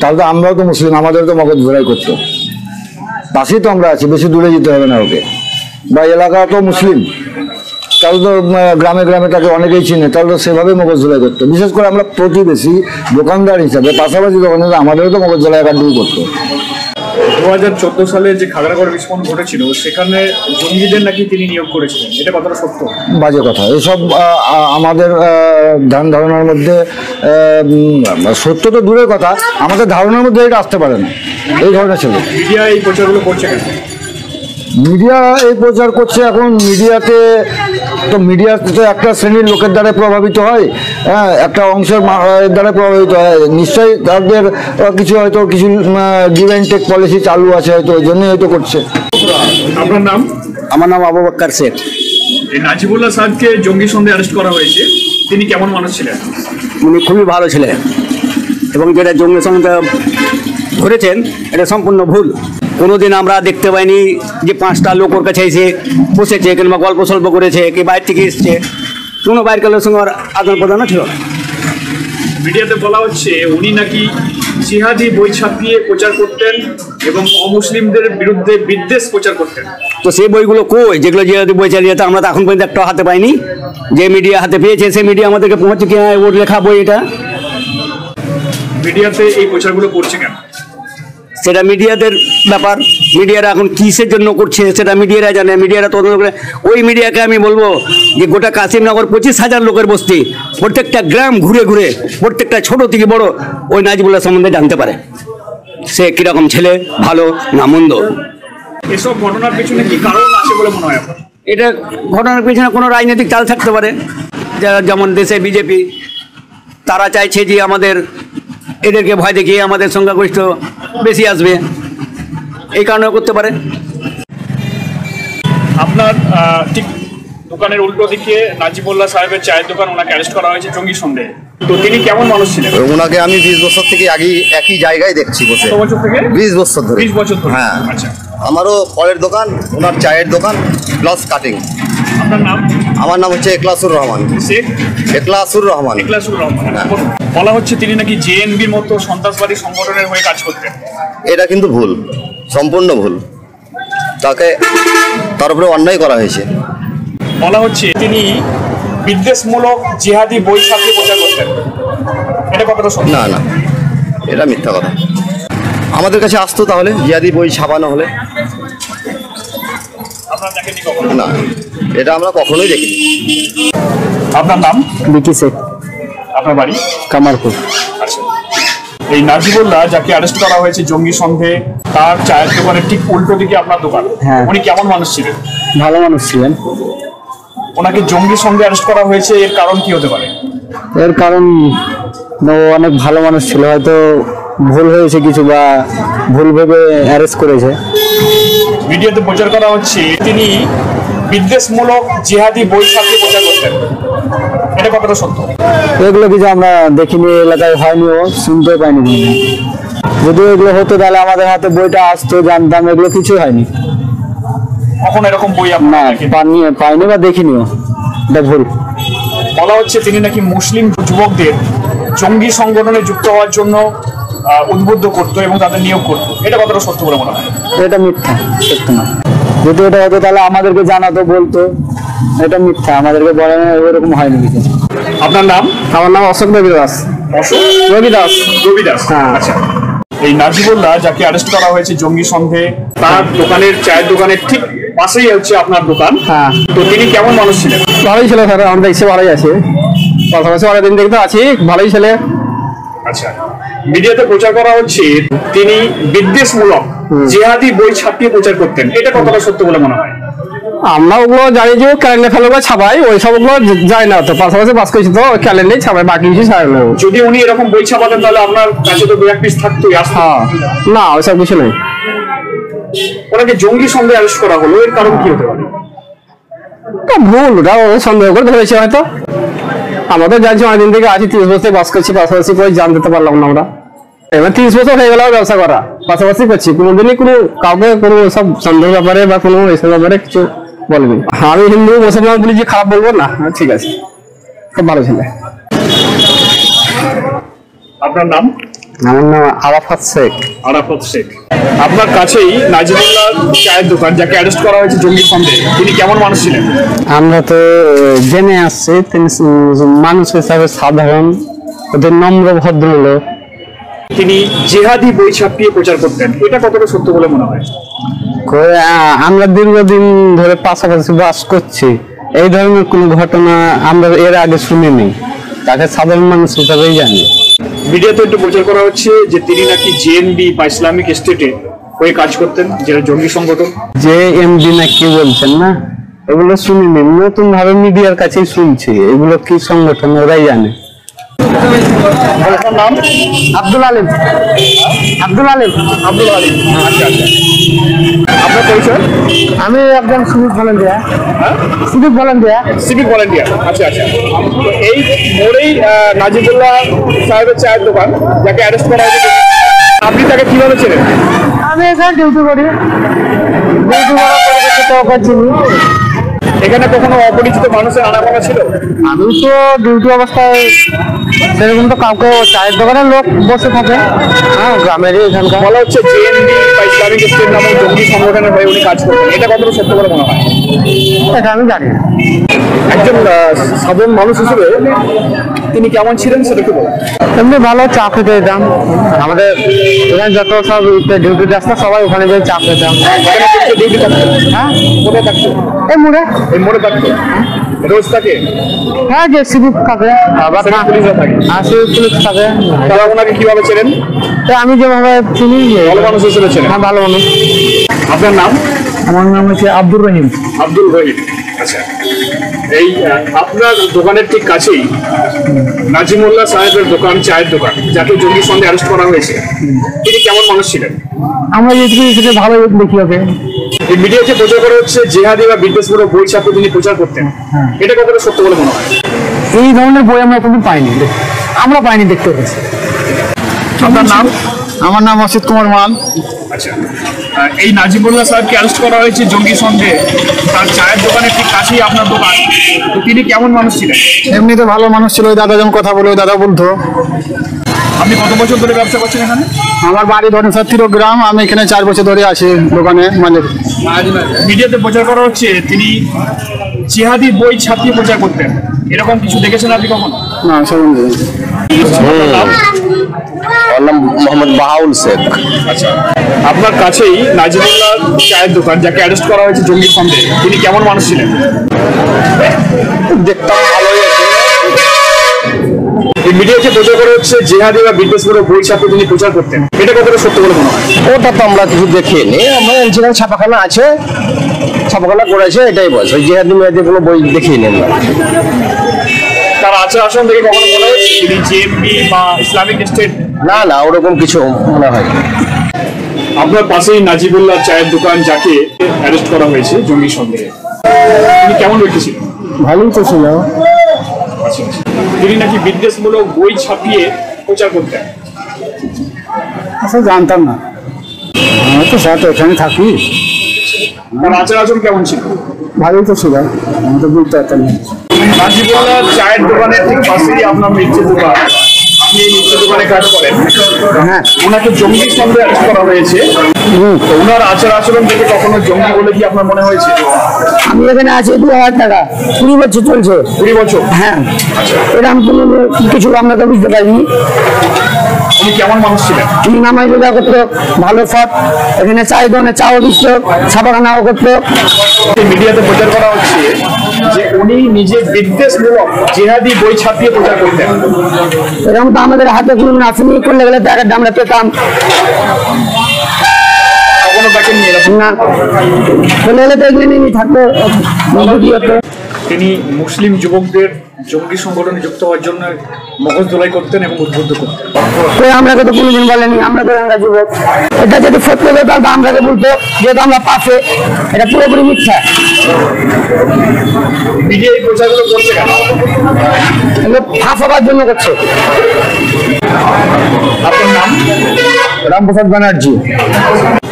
তাহলে তো আমরাও তো মুসলিম, আমাদের তো মগজ ধোলাই করতো। পাশেই তো আমরা আছি, বেশি দূরে যেতে হবে না ওকে। বা এলাকা তো মুসলিম, তাহলে তো গ্রামে গ্রামে তাকে অনেকেই চিনে, তাহলে তো সেভাবে মগজ ধোলাই করতো। বিশেষ করে আমরা প্রতিবেশী দোকানদার হিসাবে পাশাপাশি দোকানদার আমাদেরও তো মগজ ধোলাই একাডেমি করতো। 2014 সালে যে খাগড়াগড় বিস্ফোরণ ঘটেছিল সেখানে জঙ্গিদের নাকি তিনি নিয়োগ করেছিলেন, এটা কতটা সত্য? বাজে কথা, এসব আমাদের ধ্যান ধারণার মধ্যে, সত্য তো দূরের কথা, আমাদের ধারণার মধ্যে এটা আসতে পারে না। এই ধরনের ছিল। মিডিয়া এই প্রচারগুলো করছে কেন? মিডিয়া এই প্রচার করছে, এখন মিডিয়াতে তো একটা শ্রেণীর লোকের দ্বারা প্রভাবিত হয়, হ্যাঁ, একটা অংশের দ্বারা প্রভাবিত হয়। নিশ্চয়ই তাদের কিছু হয়তো কিছু গিভ অ্যান্ড টেক পলিসি চালু আছে, হয়তো ওই জন্যই হয়তো করছে। আপনার নাম? আমার নাম আবু বকর শেখ। এই নাজিবুল্লাহ সাহেবকে জঙ্গি সন্দেহে অ্যারেস্ট করা হয়েছে, তিনি কেমন মানুষ ছিলেন? উনি খুবই ভালো ছিলেন এবং যেটা জঙ্গি সন্দেহ করেছেন এটা সম্পূর্ণ ভুল। কোনোদিন আমরা দেখতে পাইনি যে 5টা লোক ওর কাছে এসে বসেছে কিংবা গল্প সল্প করেছে, কি বাইরে থেকে এসছে, কোনো বাইরের লোকের সঙ্গে আদান প্রদানও ছিল না। মিডিয়াতে বলা হচ্ছে উনি নাকি জিহাদি বই ছাপিয়ে প্রচার করতেন এবং অমুসলিমদের বিরুদ্ধে বিদ্বেষ প্রচার করতেন। তো সেই বইগুলো কই যেগুলো জিহাদি বই চালিয়ে আমরা তো এখন পর্যন্ত একটা হাতে পাইনি। যে মিডিয়া হাতে পেয়েছে সেই মিডিয়া আমাদেরকে পৌঁছে কি ওর লেখা বই এটা। মিডিয়াতে এই প্রচারগুলো করছে কেন? সেটা মিডিয়াদের ব্যাপার। মিডিয়ারা এখন কিসের জন্য করছে সেটা মিডিয়ারা জানে, মিডিয়ারা তদন্ত করে। ওই মিডিয়াকে আমি বলবো যে গোটা কাশিমনগর 25,000 লোকের বস্তি, প্রত্যেকটা গ্রাম ঘুরে ঘুরে প্রত্যেকটা ছোট থেকে বড় ওই নাজিবুল্লাহ সম্বন্ধে জানতে পারে, সে কিরকম ছেলে, ভালো না মন্দ। এসব ঘটনার পেছনে কি কারণ আছে বলে মনে হয় আপনার? এটা ঘটনার পেছনে কোনো রাজনৈতিক চাল থাকতে পারে। যেমন দেশে বিজেপি, তারা চাইছে যে আমাদের এদেরকে ভয় দেখিয়ে আমাদের সংখ্যাগরিষ্ঠ বেশি আসবে, এই কারণে করতে পারে। আপনার ঠিক দোকানের উল্টো দিকে নাজিবুল্লাহ সাহেবের চায়ের দোকান, ওনাকে অ্যারেস্ট করা হয়েছে জঙ্গি সন্দেহে। তো তিনি কেমন মানুষ ছিলেন? ওনাকে আমি 20 বছর থেকে একই জায়গায় দেখছি বসে। 20 বছর ধরে। 20 বছর ধরে? হ্যাঁ। আচ্ছা। আমারও ফলের দোকান, ওনার চায়ের দোকান প্লাস কাটিং। আপনার নাম? আমার নাম হচ্ছে এখলাসুর রহমান। এখলাসুর রহমান। এখলাসুর রহমান। বলা হচ্ছে তিনি নাকি জেএনবির মতো সন্ত্রাসবাদী সংগঠনের হয়ে কাজ করতেন। এটা কিন্তু ভুল, সম্পূর্ণ ভুল। তার উপরে অন্যায় করা হয়েছে। বলা হচ্ছে তিনি বিদ্বেষমূলক জিহাদি বই ছাপিয়ে প্রচার করতেন, এটা কতটা সত্য? না না, এটা মিথ্যা কথা। আমাদের কাছে আসতো তাহলে জিহাদি বই ছাপানো হলে। না, এটা আমরা কখনোই দেখিনি। আপনার নাম? বিকি শেখ। আপনার বাড়ি? কামারপুর। আচ্ছা। এই নাজিবুল্লাহ যাকে অ্যারেস্ট করা হয়েছে জঙ্গি সন্দেহে, তার চায়ের দোকানের ঠিক উল্টো দিকে আপনার দোকান, উনি কেমন মানুষ ছিলেন? ভালো মানুষ ছিলেন। ওনাকে জঙ্গি সন্দেহে অ্যারেস্ট করা হয়েছে, এর কারণ কি হতে পারে? এর কারণ ও অনেক ভালো মানুষ ছিল, হয়তো ভুল হয়েছে কিছু বা ভুল ভেবে অ্যারেস্ট করেছে। ভিডিওতে প্রচার করা হচ্ছে তিনি বিদ্বেষমূলক জিহাদি বই ছাপিয়ে প্রচার করতেন, এটা কতটা সত্য? এগুলো কিছু আমরা দেখিনি, এলাকায় হয়নি, ও শুনতে পাইনি। যদি এগুলো হতো তাহলে আমাদের হাতে বইটা আসতো, জানতাম। এগুলো কিছু হয়নি। কখন এরকম বই না পাইনি বা দেখিনিও, এটা ভুল। বলা হচ্ছে তিনি নাকি মুসলিম যুবকদের জঙ্গি সংগঠনে যুক্ত হওয়ার জন্য উদ্বুদ্ধ করতো এবং তাদের নিয়োগ করতো, এটা কতটা সত্য বলে মনে হয়? এটা মিথ্যা, সত্য না। যদি এটা হতো তাহলে আমাদেরকে জানাতো, বলতো। এটা মিথ্যা, আমাদেরকে বলে না, এরকম হয়নি কিছু। আপনার নাম? আমার নাম অশোক রবি দাস। অশোক রবি দাস। রবি দাস, হ্যাঁ। আচ্ছা। এই নাজিবুল্লাহ যাকে অ্যারেস্ট করা হয়েছে জঙ্গি সন্দেহে, তার দোকানের চায়ের দোকানের ঠিক পাশেই হচ্ছে আপনার দোকান। হ্যাঁ। তো তিনি কেমন মানুষ ছিলেন? ভালোই ছিল স্যার, আমরা দেখছি ভালোই আছে, পাশাপাশি অনেকদিন দেখতে আছি, ভালোই ছেলে। আচ্ছা। মিডিয়াতে প্রচার করা হচ্ছে তিনি বিদ্বেষমূলক জিহাদি বই ছাপিয়ে প্রচার করতেন, এটা কতটা সত্য বলে মনে হয়? আমরা ওগুলো জানি যে ক্যালেন্ডার ফেলে ছাপাই, ওই সব ওগুলো যায় না, তো পাশাপাশি বাস করেছি তো ক্যালেন্ডার ছাপাই, বাকি কিছু ছাড়ে না। যদি উনি এরকম বই ছাপাতেন তাহলে আপনার কাছে তো 2-1 পিস থাকতোই। হ্যাঁ, না ওইসব কিছু নেই। ওনাকে জঙ্গি সন্দেহে অ্যারেস্ট করা হলো, এর কারণ কি হতে পারে? ভুল, ওটা সন্দেহ করে ধরেছে হয়তো। আমরা তো জানছি অনেকদিন থেকে আছি, 30 বছর বাস করছি, পাশাপাশি করে জানতে পারলাম না আমরা। এবার 30 বছর হয়ে গেল ব্যবসা করা, পাশাপাশি করছি, কোনোদিনই কোনো কাউকে কোনো সব সন্দেহ ব্যাপারে বা কোনো এসব ব্যাপারে কিছু বলেনি। আমি হিন্দু মুসলমান বলি যে খারাপ বলবো না, ঠিক আছে, খুব ভালো ছেলে। আপনার নাম? আমার নাম আরাফাত শেখ। আরাফাত শেখ। আপনার কাছেই নাজিবুল্লাহ চায়ের দোকান, যাকে অ্যারেস্ট করা হয়েছে জঙ্গি সন্দেহে, তিনি কেমন মানুষ ছিলেন? আমরা তো জেনে আসছি তিনি মানুষ হিসাবে সাধারণ, ওদের নম্র ভদ্রলোক। তিনি জিহাদি বই ছাপিয়ে প্রচার করতেন, এটা কতটা সত্য বলে মনে হয়? আমরা দীর্ঘদিন ধরে পাশাপাশি বাস করছি, এই ধরনের কোনো ঘটনা আমরা এর আগে শুনিনি, তাকে সাধারণ মানুষ হিসাবেই জানি। মিডিয়াতে একটু প্রচার করা হচ্ছে যে তিনি নাকি জেএনবি বা ইসলামিক স্টেটে হয়ে কাজ করতেন, যেটা জঙ্গি সংগঠন। যে এমডি না কি বলছেন না, এগুলো শুনিনি, নতুন ভাবে মিডিয়ার কাছেই শুনছি, এগুলো কি সংগঠন ওরাই জানে। নাম? আব্দুল আলিম। আব্দুল আলিম। আব্দুল আলিম, আচ্ছা আচ্ছা। আপনার পরিচয়? আমি একজন civic volunteer. Civic volunteer. Civic volunteer, আচ্ছা আচ্ছা। এই মোড়েই নাজিবুল্লাহ সাহেবের চায়ের দোকান, যাকে অ্যারেস্ট করা হয়েছে, আপনি তাকে কিভাবে ছিলেন? আমি এখানে ডিউটি করি, ডিউটি করার পরিপ্রেক্ষিতে ওকে চিনি। এখানে কখনো অপরিচিত মানুষের আনাগোনা ছিল? আমি তো ডিউটি অবস্থায় সেরকম তো কাউকে, চায়ের দোকানের লোক বসে থাকে, হ্যাঁ গ্রামেরই এখানকার। বলা হচ্ছে জেএনবি বা ইসলামিক স্টেট নামক জঙ্গি সংগঠনের হয়ে উনি কাজ করতেন, এটা কতটা সত্য বলে মনে হয়? এটা আমি জানি না। একজন সাধারণ মানুষ হিসেবে তিনি কেমন ছিলেন সেটা কি বলুন? এমনি ভালো, চা খেতে যেতাম, আমাদের এখানে যত সব ডিউটিতে আসতো সবাই ওখানে গিয়ে চা খেতাম। ডিউটি থাকতো? হ্যাঁ। কোথায় থাকতো? এই মোড়ে। এই মোড়ে থাকতো রোজ থাকে? হ্যাঁ, যে সিভিক থাকে, আবার পুলিশও থাকে। সিভিক পুলিশ থাকে। তারা ওনাকে কিভাবে ছিলেন? আমি যেভাবে চিনি, ভালো মানুষ হিসেবে ছিলেন? হ্যাঁ, ভালো মানুষ। আপনার নাম? আমার নাম হচ্ছে আব্দুর রহিম। আব্দুল রহিম, আচ্ছা। এই আপনার দোকানের ঠিক কাছেই নাজিমুল্লাহ সাহেবের দোকান, চায়ের দোকান, যাকে জঙ্গি সন্দেহে অ্যারেস্ট করা হয়েছে, তিনি কেমন মানুষ ছিলেন? আমরা যেটুকু সেটা ভালো দেখি হবে। এই মিডিয়াতে প্রচার করা হচ্ছে জিহাদি বা বিদ্বেষমূলক বই ছাপিয়ে তিনি প্রচার করতেন, এটা কতটা সত্য বলে মনে হয়? এই ধরনের বই আমরা কোনোদিন পাইনি, আমরা পাইনি, দেখতে পেয়েছি। আপনার নাম? আমার নাম অসিত কুমার মান। আচ্ছা, এই নাজিবুল্লাহ সাহেবকে অ্যারেস্ট করা হয়েছে জঙ্গি সন্দেহে, তার চায়ের দোকানের ঠিক কাছেই আপনার দোকান, তো তিনি কেমন মানুষ ছিলেন? এমনিতে ভালো মানুষ ছিল, ওই দাদা যেমন কথা বলে ওই দাদা বলতো। আপনি কত বছর ধরে ব্যবসা করছেন এখানে? আমার বাড়ি ধরেশ্বর গ্রাম, আমি এখানে 4 বছর ধরে আছি দোকানে। মানে মিডিয়াতে প্রচার করা হচ্ছে তিনি জিহাদি বই ছাপিয়ে প্রচার করতেন, এরকম কিছু দেখেছেন আপনি কখনো? না, সেরকম নাম মোহাম্মদ বাহাউল শেখ। আচ্ছা, আপনার কাছেই নাজিবুল্লাহ চায়ের দোকান, যাকে অ্যারেস্ট করা হয়েছে জঙ্গি সন্দেহে, তিনি কেমন মানুষ ছিলেন? দেখতাম ভালোই আছে। এই মিডিয়াতে প্রচার করা হচ্ছে জিহাদি বা বিদ্বেষমূলক বই ছাপিয়ে তিনি প্রচার করতেন, এটা কতটা সত্য বলে মনে হয়? ওটা তো আমরা কিছু দেখিনি, আমরা যেখানে ছাপাখানা আছে, ছাপাখানা করেছে, এটাই বলছে। ওই জিহাদি মেয়াদি কোনো বই দেখিয়ে নেন না। তার আচার আচরণ থেকে কখনো মনে হয়েছে তিনি জেএমবি বা ইসলামিক স্টেট? না না, ওরকম কিছু মনে হয়। আপনার পাশেই নাজিবুল্লাহ চায়ের দোকান, যাকে অ্যারেস্ট করা হয়েছে জঙ্গি সন্দেহে, তিনি কেমন ব্যক্তি ছিলেন? ভালোই তো ছিল। আচ্ছা, তিনি নাকি বিদ্বেষমূলক বই ছাপিয়ে প্রচার করতেন? আচ্ছা, জানতাম না, আমি তো সাথে এখানে থাকি। তার আচার আচরণ কেমন ছিল? ভালোই তো ছিল, আমি তো বুঝতে পারতাম না। নাজিবুল্লাহ চায়ের দোকানের ঠিক পাশেই আপনার মিষ্টির দোকান, আপনি এই মিষ্টির দোকানে কাজ করেন। হ্যাঁ, ওনাকে জঙ্গি সন্দেহে অ্যারেস্ট করা হয়েছে, তো ওনার আচার আচরণ দেখে কখনো জঙ্গি বলে কি আপনার মনে হয়েছে? আমি এখানে আছি 2000 টাকা, 20 বছর চলছে। 20 বছর? হ্যাঁ। এরকম কোনো কিছু আমরা তো বুঝতে পারিনি। উনি কেমন মানুষ ছিলেন? উনি নামাজ রোজা করতো, ভালো সৎ, এখানে চায়ের দোকানে চাও দিচ্ছ, ছাপাখানাও করতো। মিডিয়াতে প্রচার করা হচ্ছে যে উনি নিজে বিদ্বেষমূলক জিহাদি বই ছাপিয়ে প্রচার করতেন, এরকম তো আমাদের হাতে কোনো আসেনি, করলে গেলে টাকাটা আমরা পেতাম। কখনো কেন দেখেননি এরকম? না হলে তো এগুলো নিয়ে থাকতো। তিনি মুসলিম যুবকদের জঙ্গি সংগঠনে যুক্ত হওয়ার জন্য মগজ ধোলাই করতেন এবং উদ্বুদ্ধ করতেন। আমরাকে তো কোনোদিন বলেনি, আমরা তো যুবক। এটা যদি সত্য হতো তাহলে আমরাকে বলতো, যেহেতু আমরা পাশে, এটা পুরোপুরি মিথ্যা। মিডিয়া এই প্রচারগুলো করছে কেন? ফাঁস হবার জন্য করছে। আপনার নাম? রামপ্রসাদ ব্যানার্জি।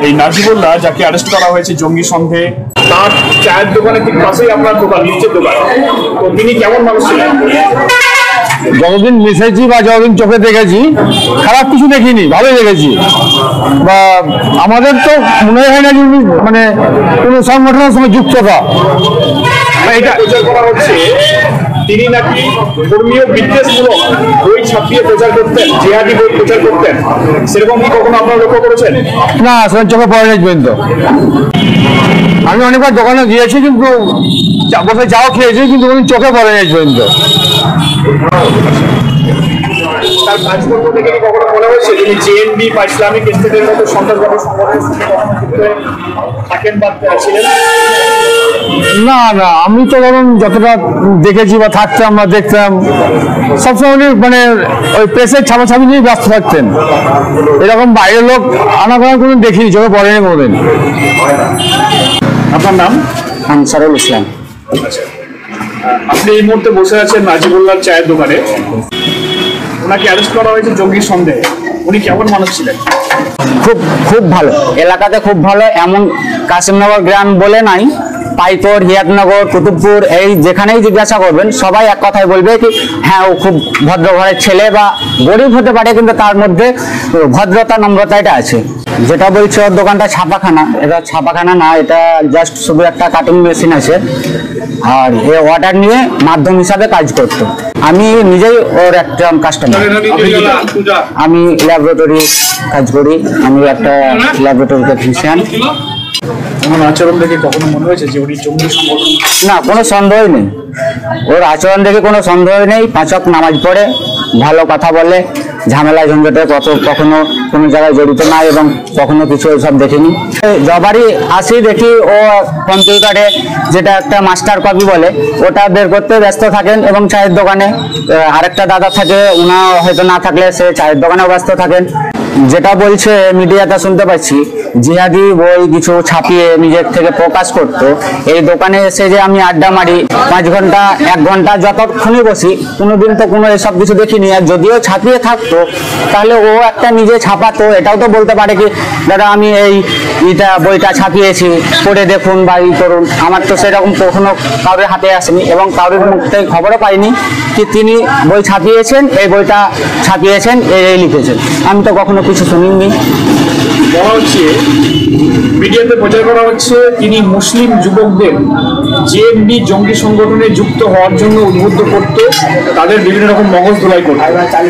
এই নাজিবুল্লাহ যাকে অ্যারেস্ট করা হয়েছে জঙ্গি সন্দেহে, তার চায়ের দোকানের ঠিক পাশেই আপনার দোকান, নিচের দোকান, তো তিনি কেমন মানুষ ছিলেন? যতদিন মিশেছি বা যতদিন চোখে দেখেছি খারাপ কিছু দেখিনি, ভালোই দেখেছি। বা আমাদের তো মনে হয় না যে উনি মানে কোনো সংগঠনের সঙ্গে যুক্ততা। এটা প্রচার করা হচ্ছে তিনি নাকি ধর্মীয় বিদ্বেষমূলক বই ছাপিয়ে প্রচার করতেন, জিহাদি বই প্রচার করতেন, সেরকম কি কখনো আপনারা লক্ষ্য করেছেন? না, সেরকম চোখে পড়ে নেই পর্যন্ত। আমি অনেকবার দোকানে গিয়েছি, কিন্তু বসে যাও খেয়েছি, কিন্তু চোখে পড়ে নেই পর্যন্ত। তার কাজকর্ম থেকে কি কখনো মনে হয়েছে তিনি জেএনবি বা ইসলামিক স্টেটের মতো সন্ত্রাসবাদী সংগঠনের সাথে থাকেন বা ছিলেন? না না, আমি তো ধরুন যতটা দেখেছি বা থাকতাম বা দেখতাম, সবসময় উনি মানে ওই প্রেসের ছাপাছাপি নিয়ে ব্যস্ত থাকতেন। এরকম বাইরের লোক আনাগোনা কোনো দেখিনি, চোখে পড়েনি কোনোদিন। আপনার নাম? আনসারুল ইসলাম। আপনি এই মুহূর্তে বসে আছেন নাজিবুল্লাহর চায়ের দোকানে, ওনাকে অ্যারেস্ট করা হয়েছে জঙ্গি সন্দেহে, উনি কেমন মানুষ ছিলেন? খুব খুব ভালো, এলাকাতে খুব ভালো। এমন কাশিমনগর গ্রাম বলে নাই, পাইকর, হিয়াতনগর, কুতুবপুর, এই যেখানেই জিজ্ঞাসা করবেন সবাই এক কথাই বলবে কি হ্যাঁ ও খুব ভদ্র ঘরের ছেলে, বা গরিব হতে পারে কিন্তু তার মধ্যে ভদ্রতা নম্রতা এটা আছে। যেটা বলছে ওর দোকানটা ছাপাখানা, এটা ছাপাখানা না, এটা জাস্ট শুধু একটা কাটিং মেশিন আছে, আর এ অর্ডার নিয়ে মাধ্যম হিসাবে কাজ করতো। আমি নিজেই ওর একটা কাস্টমার। আমি ল্যাবরেটরি কাজ করি, আমি একটা ল্যাবরেটরি টেকনিশিয়ান। আমার আচরণ দেখে কখনো মনে হয়েছে যে উনি জঙ্গি সংগঠন? না, কোনো সন্দেহ নেই, ওর আচরণ দেখে কোনো সন্দেহ নেই। 5 ওয়াক্ত নামাজ পড়ে, ভালো কথা বলে, ঝামেলা ঝঞ্ঝটে কখনো কোনো জায়গায় জড়িত না, এবং কখনো কিছু এসব দেখিনি। যবারই আসি দেখি ও কম্পিউটারে যেটা একটা মাস্টার কপি বলে ওটা বের করতে ব্যস্ত থাকেন, এবং চায়ের দোকানে আরেকটা দাদা থাকে, উনা হয়তো না থাকলে সে চায়ের দোকানেও ব্যস্ত থাকেন। যেটা বলছে মিডিয়াতে শুনতে পাচ্ছি জিহাদি বই কিছু ছাপিয়ে নিজের থেকে প্রকাশ করতো, এই দোকানে এসে যে আমি আড্ডা মারি 5 ঘন্টা 1 ঘন্টা যতক্ষণই বসি, কোনোদিন তো কোনো এসব কিছু দেখিনি। আর যদিও ছাপিয়ে থাকতো তাহলে ও একটা নিজে ছাপাতো, এটাও তো বলতে পারে কি দাদা আমি এইটা বইটা ছাপিয়েছি, পড়ে দেখুন বা ই করুন। আমার তো সেরকম কখনো কারোর হাতে আসেনি, এবং কারোর মুখ থেকে খবরও পাইনি কি তিনি বই ছাপিয়েছেন, এই বইটা ছাপিয়েছেন, এই লিখেছেন। আমি তো কখনো কিছু শুনিনি। বলা হচ্ছে মিডিয়াতে প্রচার করা হচ্ছে তিনি মুসলিম যুবকদের জেএনবি জঙ্গি সংগঠনে যুক্ত হওয়ার জন্য উদ্বুদ্ধ করত, তাদের বিভিন্ন রকম মগজ ধোলাই করত।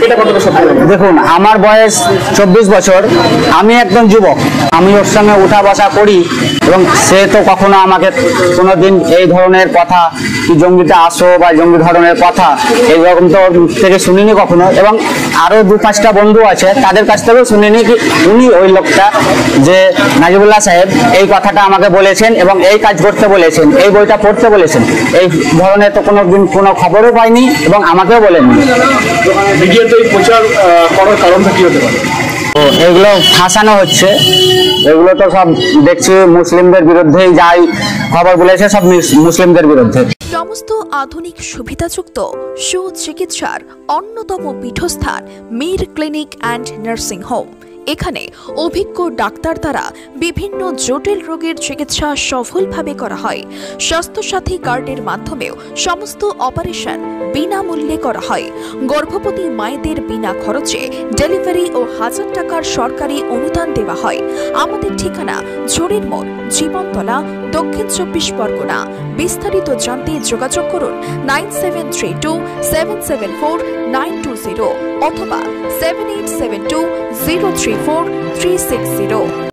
এটা কতটা সত্যি? দেখুন, আমার বয়স 24 বছর, আমি একজন যুবক, আমি ওর সঙ্গে উঠা বসা করি, এবং সে তো কখনো আমাকে কোনোদিন এই ধরনের কথা কি জঙ্গিতে আসো বা জঙ্গি ধরনের কথা এইরকম তো ওর মুখ থেকে শুনিনি কখনো। এবং আরও 2-5টা বন্ধু আছে, তাদের কাছ থেকেও শুনিনি কি উনি ওই লোকটা যে নাজিবুল্লাহ সাহেব এই কথাটা আমাকে বলেছেন এবং এই কাজ করতে বলেছেন, এই বইটা পড়তে বলেছেন, এই ধরনের তো কোনোদিন কোনো খবরও পাইনি এবং আমাকেও বলেননি। মিডিয়াতে প্রচার করার কারণটা কি হতে পারে? এগুলো ফাঁসানো হচ্ছে, এগুলো তো সব দেখছি মুসলিমদের বিরুদ্ধেই যাই খবর বলেছে, সব মুসলিমদের বিরুদ্ধে। সমস্ত আধুনিক সুবিধাযুক্ত সুচিকিৎসার অন্যতম পীঠস্থান Mir clinic and nursing home. এখানে অভিজ্ঞ ডাক্তার দ্বারা বিভিন্ন জটিল রোগের চিকিৎসা সফলভাবে করা হয়। স্বাস্থ্যসাথী কার্ডের মাধ্যমেও সমস্ত অপারেশন বিনামূল্যে করা হয়। গর্ভবতী মায়েদের বিনা খরচে ডেলিভারি ও 1000 টাকার সরকারি অনুদান দেওয়া হয়। আমাদের ঠিকানা ঝুড়ির মোড়, জীবনতলা, দক্ষিণ 24 পরগনা। বিস্তারিত জানতে যোগাযোগ করুন 9732774920 অথবা 7872034360।